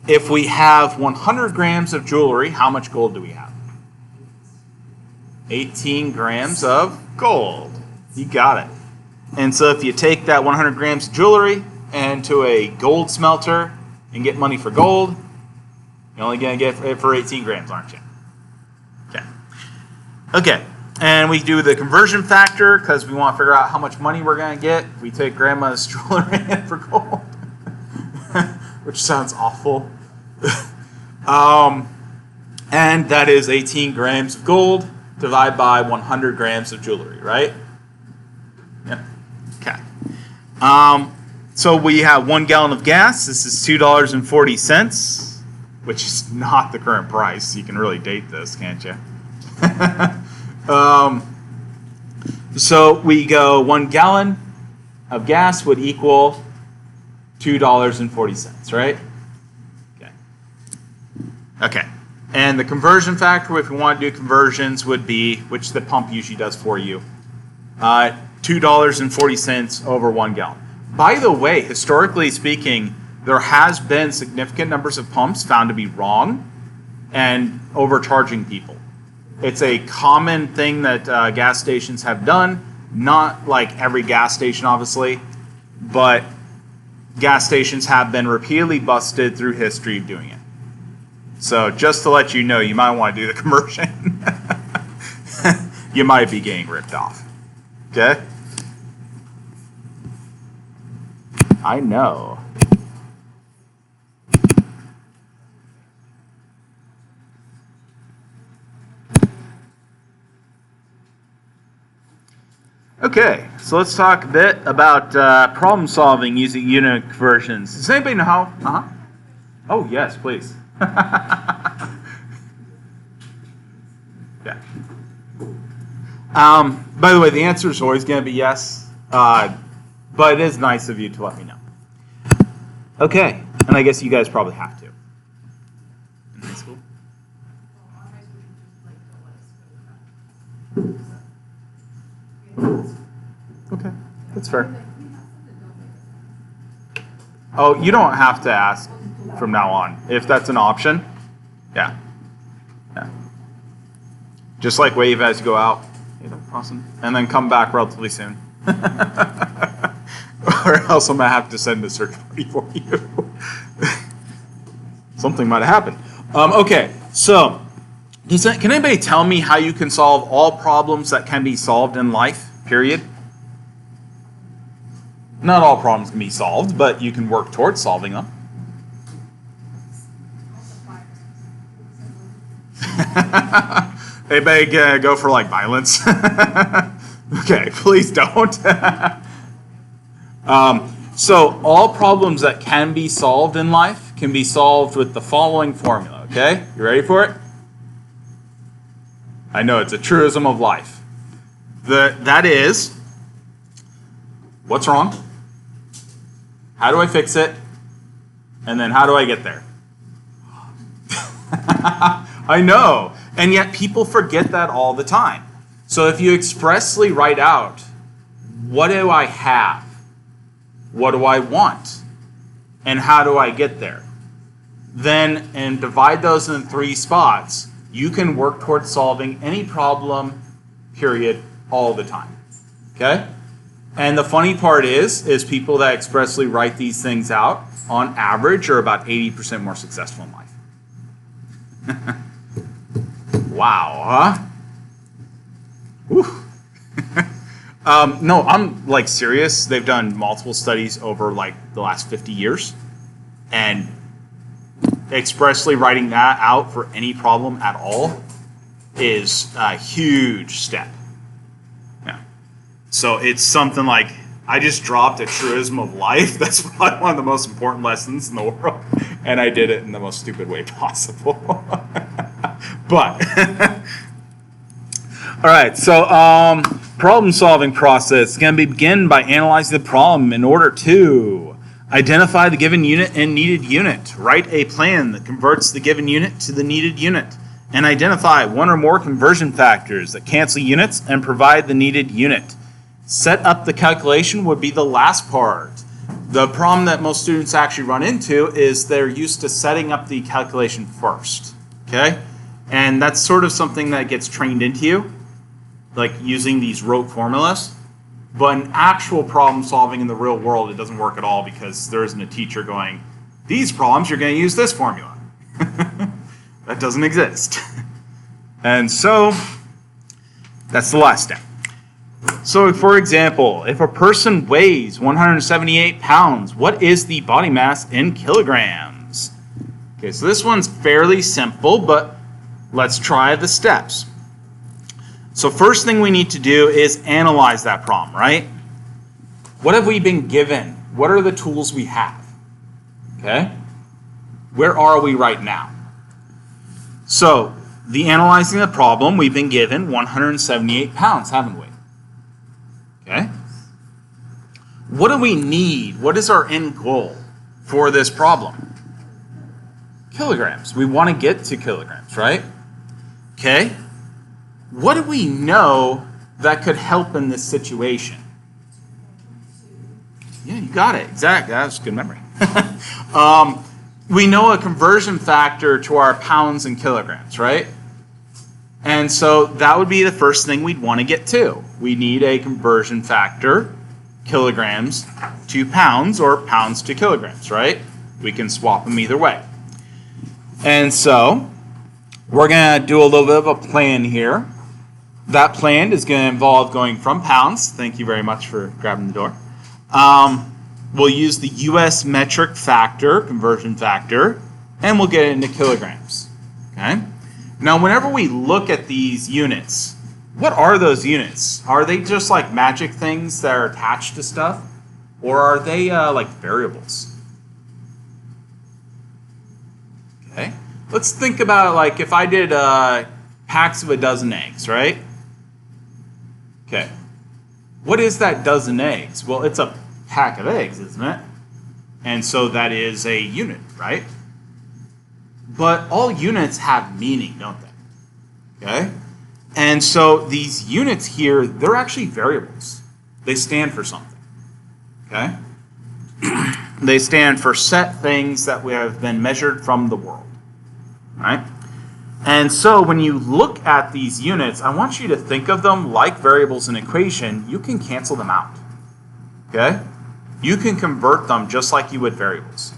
if we have 100 grams of jewelry, how much gold do we have? 18 grams of gold. You got it. And so if you take that 100 grams of jewelry and to a gold smelter and get money for gold, you're only going to get it for 18 grams, aren't you? Okay. Okay. And we do the conversion factor because we want to figure out how much money we're going to get. We take grandma's jewelry in for gold, which sounds awful. And that is 18 grams of gold divided by 100 grams of jewelry, right? Yep. Okay. So we have 1 gallon of gas. This is $2.40, which is not the current price. You can really date this, can't you? So we go 1 gallon of gas would equal $2.40, right? Okay. Okay. And the conversion factor, if we want to do conversions, would be, which the pump usually does for you, $2.40 over 1 gallon. By the way, historically speaking, there has been significant numbers of pumps found to be wrong and overcharging people. It's a common thing that gas stations have done. Not like every gas station, obviously, but gas stations have been repeatedly busted through history of doing it. So just to let you know, you might want to do the conversion. You might be getting ripped off. Okay? I know. Okay, so let's talk a bit about problem solving using unit conversions. Does anybody know how? Uh-huh. Oh, yes, please. Yeah. By the way, the answer is always going to be yes, but it is nice of you to let me know. Okay, and I guess you guys probably have to. In high school? Okay, that's fair. Oh, you don't have to ask from now on, if that's an option. Yeah. Yeah. Just like wave as you go out. Awesome. And then come back relatively soon. Or else I'm going to have to send a search party for you. Something might have happened. Okay, so can anybody tell me how you can solve all problems that can be solved in life, period? Not all problems can be solved, but you can work towards solving them. Anybody go for like violence? Okay, please don't. So all problems that can be solved in life can be solved with the following formula, okay? You ready for it? I know it's a truism of life. That is, what's wrong? How do I fix it? And then how do I get there? I know. And yet people forget that all the time. So if you expressly write out, what do I have? What do I want? And how do I get there? Then, and divide those in 3 spots, you can work towards solving any problem, period, all the time. Okay? And the funny part is people that expressly write these things out, on average, are about 80% more successful in life. Wow, huh? Whew. No, I'm like serious. They've done multiple studies over like the last 50 years. And expressly writing that out for any problem at all is a huge step. Yeah. So it's something like, I just dropped a truism of life. That's probably one of the most important lessons in the world. And I did it in the most stupid way possible. But, all right, so problem solving process can begin by analyzing the problem in order to identify the given unit and needed unit, write a plan that converts the given unit to the needed unit, and identify one or more conversion factors that cancel units and provide the needed unit. Set up the calculation would be the last part. The problem that most students actually run into is they're used to setting up the calculation first, okay? And that's sort of something that gets trained into you, like using these rote formulas. But in actual problem solving in the real world, it doesn't work at all because there isn't a teacher going, these problems, you're going to use this formula. That doesn't exist. And so that's the last step. So for example, if a person weighs 178 pounds, what is the body mass in kilograms? Okay, so this one's fairly simple, but let's try the steps. So first thing we need to do is analyze that problem, right? What have we been given? What are the tools we have? Okay? Where are we right now? So, the analyzing the problem, we've been given 178 pounds, haven't we? Okay? What do we need? What is our end goal for this problem? Kilograms. We want to get to kilograms, right? Okay? What do we know that could help in this situation? Yeah, you got it. Exactly. That's good memory. We know a conversion factor to our pounds and kilograms, right? And so that would be the first thing we'd want to get to. We need a conversion factor, kilograms to pounds or pounds to kilograms, right? We can swap them either way. And so we're going to do a little bit of a plan here. That plan is going to involve going from pounds. Thank you very much for grabbing the door. We'll use the US metric factor, conversion factor, and we'll get it into kilograms. Okay? Now, whenever we look at these units, what are those units? Are they just like magic things that are attached to stuff? Or are they like variables? Okay? Let's think about like if I did packs of a dozen eggs, right? Okay. What is that dozen eggs? Well, it's a pack of eggs, isn't it? And so that is a unit, right? But all units have meaning, don't they? Okay? And so these units here, they're actually variables. They stand for something. Okay? They stand for set things that we have been measured from the world. Right? And so when you look at these units, I want you to think of them like variables in an equation. You can cancel them out. Okay? You can convert them just like you would variables.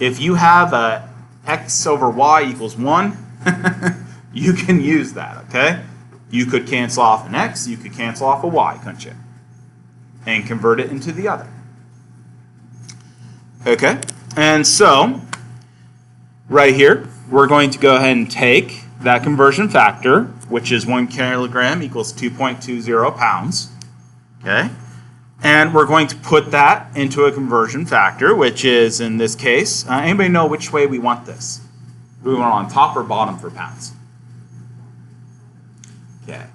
If you have a x over y equals 1, you can use that, okay? You could cancel off an x, you could cancel off a y, couldn't you? And convert it into the other. Okay? And so, right here, we're going to go ahead and take that conversion factor, which is 1 kilogram equals 2.20 pounds. Okay? And we're going to put that into a conversion factor, which is, in this case, anybody know which way we want this? Do we want it on top or bottom for pounds? Okay.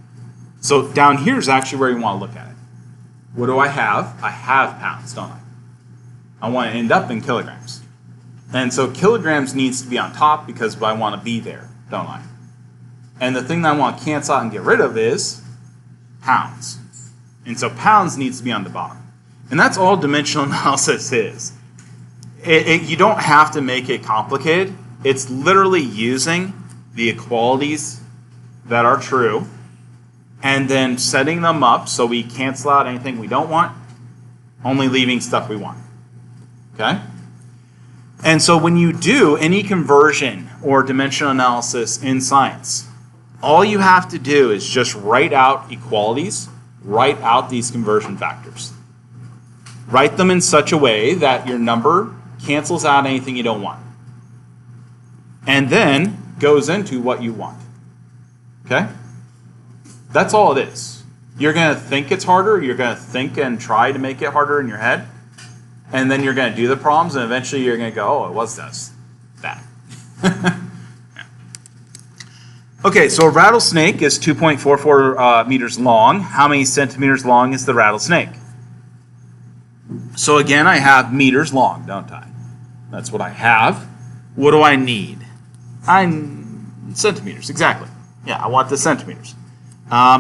So down here is actually where you want to look at it. What do I have? I have pounds, don't I? I want to end up in kilograms. And so kilograms needs to be on top because I want to be there, don't I? And the thing that I want to cancel out and get rid of is pounds. And so pounds needs to be on the bottom. And that's all dimensional analysis is. You don't have to make it complicated. It's literally using the equalities that are true and then setting them up so we cancel out anything we don't want, only leaving stuff we want. Okay? And so when you do any conversion or dimensional analysis in science, all you have to do is just write out equalities, write out these conversion factors. Write them in such a way that your number cancels out anything you don't want. And then goes into what you want. Okay? That's all it is. You're going to think it's harder. You're going to think and try to make it harder in your head. And then you're going to do the problems, and eventually you're going to go, oh, it was that. Okay, so a rattlesnake is 2.44 meters long. How many centimeters long is the rattlesnake? So again, I have meters long, don't I? That's what I have. What do I need? Centimeters, exactly. Yeah, I want the centimeters.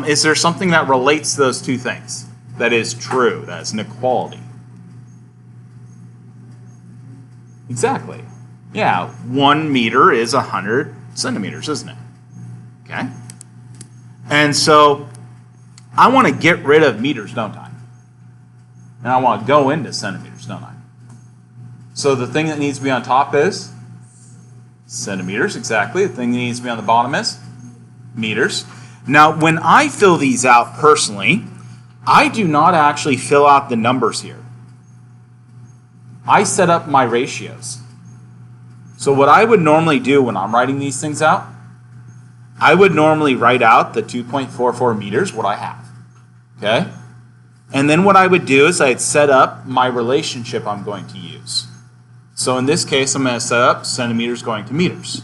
Is there something that relates to those two things that is true, that is an equality? Exactly. Yeah, 1 meter is 100 centimeters, isn't it? Okay. And so I want to get rid of meters, don't I? And I want to go into centimeters, don't I? So the thing that needs to be on top is centimeters, exactly. The thing that needs to be on the bottom is meters. Now, when I fill these out personally, I do not actually fill out the numbers here. I set up my ratios. So what I would normally do when I'm writing these things out, I would normally write out the 2.44 meters, what I have. Okay? And then what I would do is I'd set up my relationship I'm going to use. So in this case, I'm going to set up centimeters going to meters.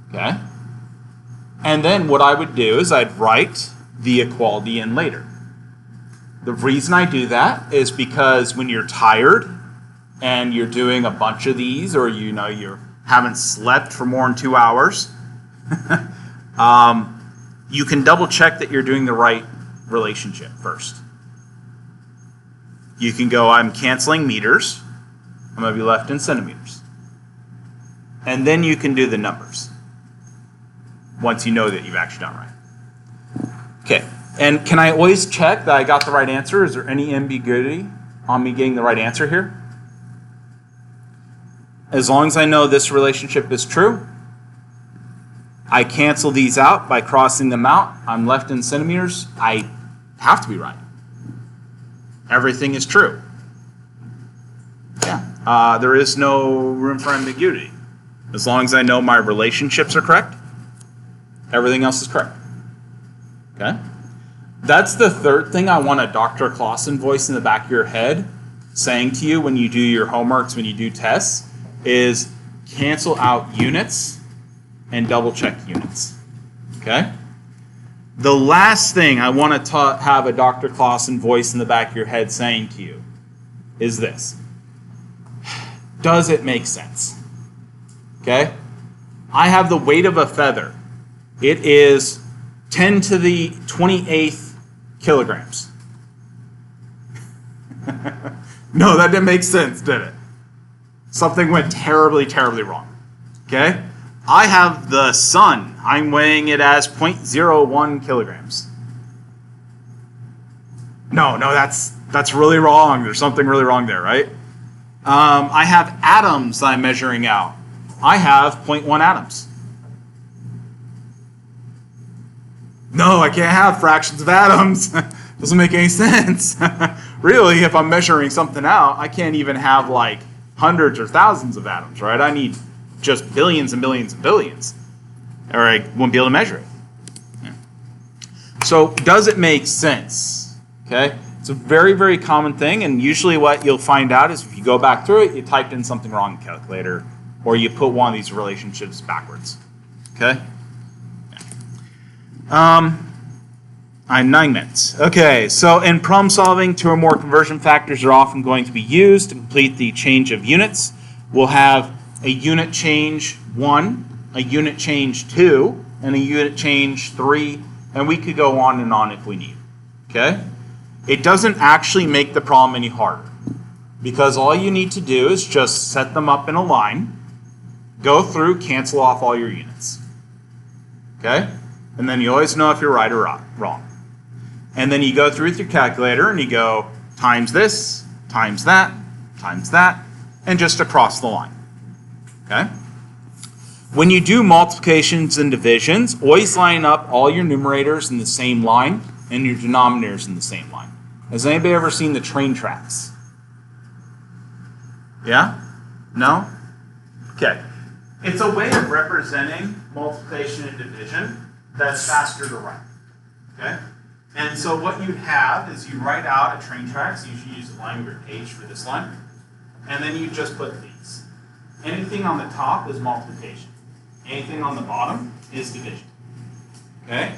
Okay? And then what I would do is I'd write the equality in later. The reason I do that is because when you're tired and you're doing a bunch of these, or you haven't slept for more than 2 hours, you can double check that you're doing the right relationship first. You can go, I'm canceling meters. I'm going to be left in centimeters. And then you can do the numbers once you know that you've actually done right. Okay, and can I always check that I got the right answer? Is there any ambiguity on me getting the right answer here? As long as I know this relationship is true, I cancel these out by crossing them out. I'm left in centimeters. I have to be right. Everything is true. Yeah, there is no room for ambiguity. As long as I know my relationships are correct, everything else is correct. Okay? That's the third thing I want a Dr. Clausen voice in the back of your head saying to you when you do your homeworks, when you do tests, is cancel out units and double check units. Okay? The last thing I want to have a Dr. Clausen voice in the back of your head saying to you is this. Does it make sense? Okay? I have the weight of a feather. It is 10 to the 28th kilograms. No, that didn't make sense, did it? Something went terribly, terribly wrong. Okay? I have the sun. I'm weighing it as 0.01 kilograms. No, that's really wrong. There's something really wrong there, right? I have atoms I'm measuring out. I have 0.1 atoms. No, I can't have fractions of atoms. Doesn't make any sense. Really, if I'm measuring something out, I can't even have like hundreds or thousands of atoms, right? I need just billions and billions and billions, or I wouldn't be able to measure it. Yeah. So does it make sense? Okay, it's a very, very common thing, and usually what you'll find out is if you go back through it, you typed in something wrong in the calculator, or you put one of these relationships backwards. Okay? Yeah. 9 minutes. Okay, so in problem solving, 2 or more conversion factors are often going to be used to complete the change of units. We'll have a unit change 1, a unit change 2, and a unit change 3, and we could go on and on if we need. Okay? It doesn't actually make the problem any harder, because all you need to do is just set them up in a line, go through, cancel off all your units. Okay? And then you always know if you're right or wrong. And then you go through with your calculator and you go times this, times that, and just across the line. Okay? When you do multiplications and divisions, always line up all your numerators in the same line and your denominators in the same line. Has anybody ever seen the train tracks? Yeah? No? Okay. It's a way of representing multiplication and division that's faster to write. Okay? And so what you have is you write out a train tracks. You usually use a line or page for this line. And then you just put these. Anything on the top is multiplication. Anything on the bottom is division. Okay?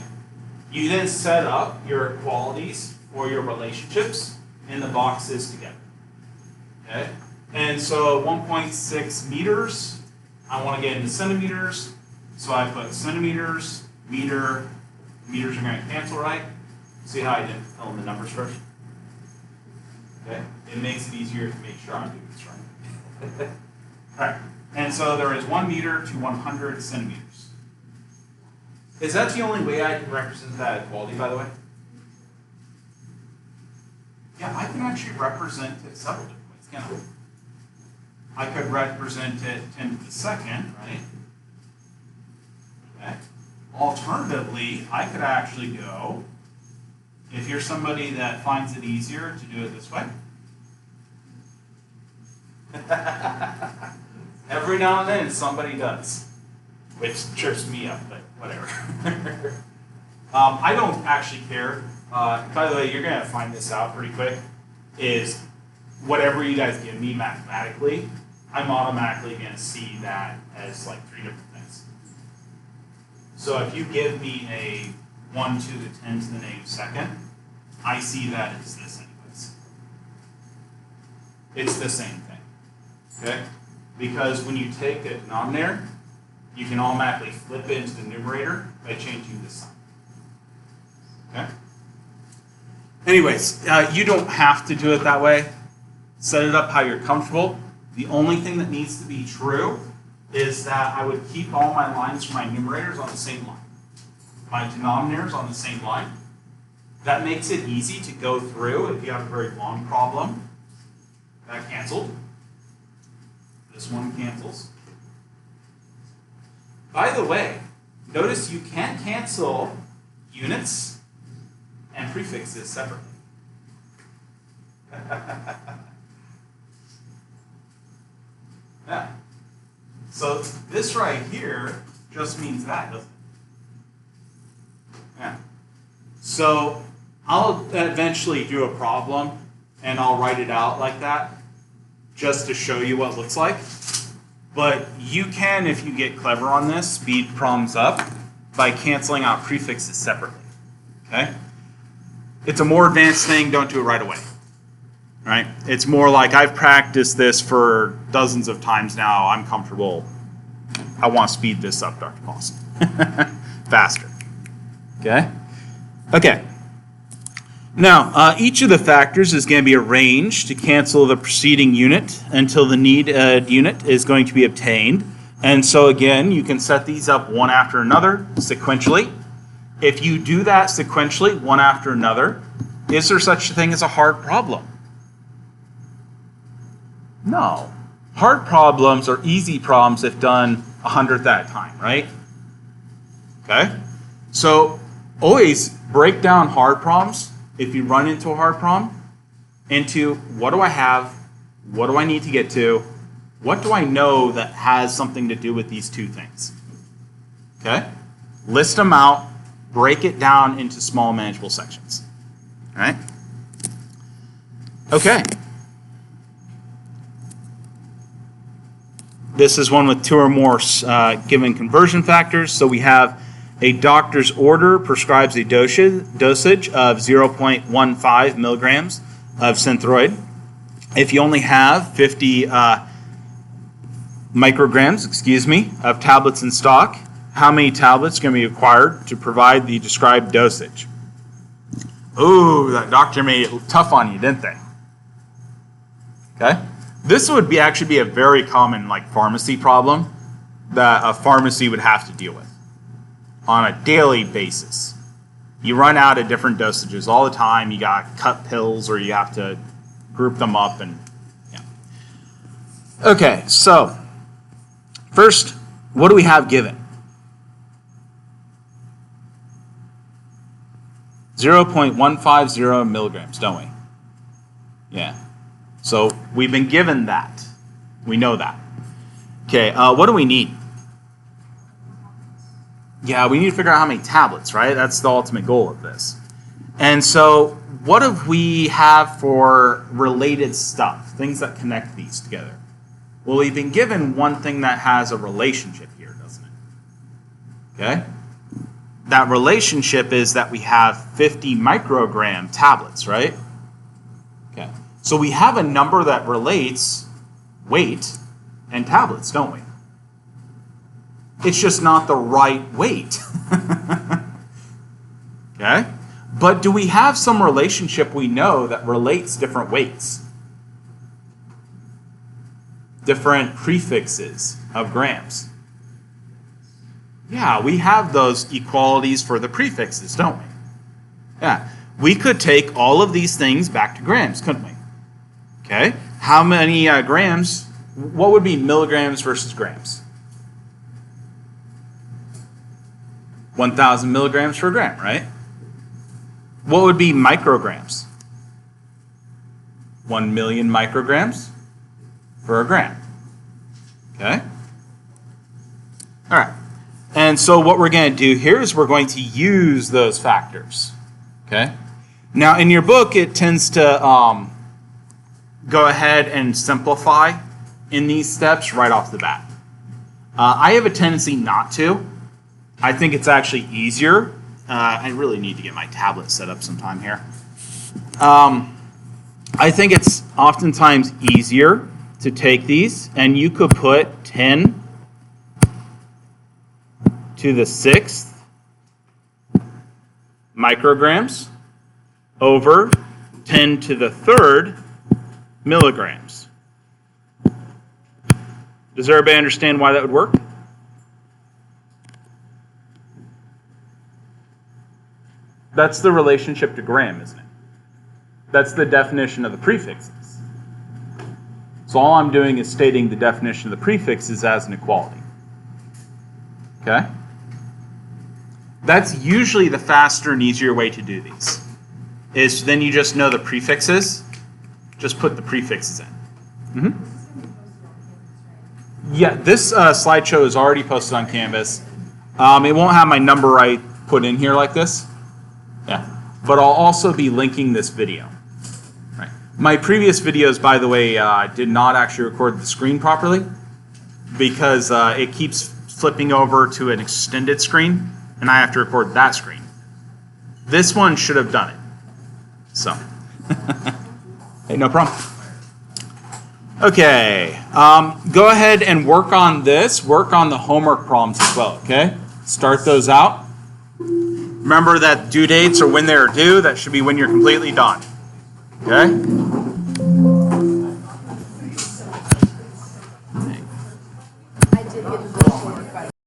You then set up your equalities or your relationships in the boxes together. Okay? And so 1.6 meters, I want to get into centimeters. So I put centimeters, meter, meters are going to cancel, right? See how I didn't fill in the numbers first? Okay? It makes it easier to make sure I'm doing this right. All right. And so there is 1 meter to 100 centimeters. Is that the only way I can represent that equality, by the way? Yeah, I can actually represent it several different ways, can't I? I could represent it 10 to the second, right? Okay. Alternatively, I could actually go, if you're somebody that finds it easier to do it this way. Every now and then somebody does, which trips me up, but whatever. I don't actually care. By the way, you're going to find this out pretty quick, is whatever you guys give me mathematically, I'm automatically going to see that as like 3 different things. So if you give me a 1 to the 10 to the negative second, I see that as this anyways. It's the same thing. Okay? Because when you take the denominator, you can automatically flip it into the numerator by changing the sign. Okay? Anyways, you don't have to do it that way. Set it up how you're comfortable. The only thing that needs to be true is that I would keep all my lines for my numerators on the same line. My denominators on the same line. That makes it easy to go through if you have a very long problem. That canceled. This one cancels. By the way, notice you can't cancel units and prefixes separately. Yeah. So this right here just means that, doesn't it? Yeah. So I'll eventually do a problem and I'll write it out like that just to show you what it looks like. But you can, if you get clever on this, speed problems up by canceling out prefixes separately. Okay? It's a more advanced thing, don't do it right away. Right? It's more like I've practiced this for dozens of times now. I'm comfortable. I want to speed this up, Dr. Paulson. Faster. Okay? Okay. Now, each of the factors is going to be arranged to cancel the preceding unit until the needed unit is going to be obtained. And so again, you can set these up one after another sequentially. If you do that sequentially, one after another, is there such a thing as a hard problem? No. Hard problems are easy problems if done 100th at a time, right? Okay? So always break down hard problems, if you run into a hard problem, into what do I have, what do I need to get to, what do I know that has something to do with these two things? Okay? List them out, break it down into small manageable sections. All right? Okay. This is one with two or more given conversion factors. So we have a doctor's order prescribes a dosage of 0.15 milligrams of Synthroid. If you only have 50 micrograms, of tablets in stock, how many tablets can be required to provide the described dosage? Ooh, that doctor made it tough on you, didn't they? Okay. This would actually be a very common pharmacy problem that a pharmacy would have to deal with on a daily basis. You run out of different dosages all the time. You got cut pills or you have to group them up and yeah. Okay, so first, what do we have given? 0.150 milligrams, don't we? Yeah. So we've been given that. We know that. Okay, what do we need? Yeah, we need to figure out how many tablets, right? That's the ultimate goal of this. And so what do we have for related stuff, things that connect these together? Well, we've been given one thing that has a relationship here, doesn't it? Okay? That relationship is that we have 50 microgram tablets, right? Okay. So we have a number that relates weight and tablets, don't we? It's just not the right weight. Okay? But do we have some relationship we know that relates different weights? Different prefixes of grams. Yeah, we have those equalities for the prefixes, don't we? Yeah. We could take all of these things back to grams, couldn't we? Okay? How many grams? What would be milligrams versus grams? 1,000 milligrams per gram, right? What would be micrograms? 1 million micrograms for a gram. Okay? All right. And so what we're going to do here is we're going to use those factors. Okay? Now, in your book, it tends to go ahead and simplify in these steps right off the bat. I have a tendency not to. I think it's actually easier. I really need to get my tablet set up sometime here. I think it's oftentimes easier to take these, and you could put 10 to the 6th micrograms over 10 to the 3rd milligrams. Does everybody understand why that would work? That's the relationship to gram, isn't it? That's the definition of the prefixes. So all I'm doing is stating the definition of the prefixes as an equality. Okay? That's usually the faster and easier way to do these. Is then you just know the prefixes, just put the prefixes in. Mm-hmm. Yeah, this slideshow is already posted on Canvas. It won't have my number I put in here like this. Yeah, but I'll also be linking this video. Right. My previous videos, by the way, did not actually record the screen properly because it keeps flipping over to an extended screen, and I have to record that screen. This one should have done it. So, hey, no problem. Okay, go ahead and work on this. Work on the homework problems as well, okay? Start those out. Remember that due dates are when they're due. That should be when you're completely done. Okay?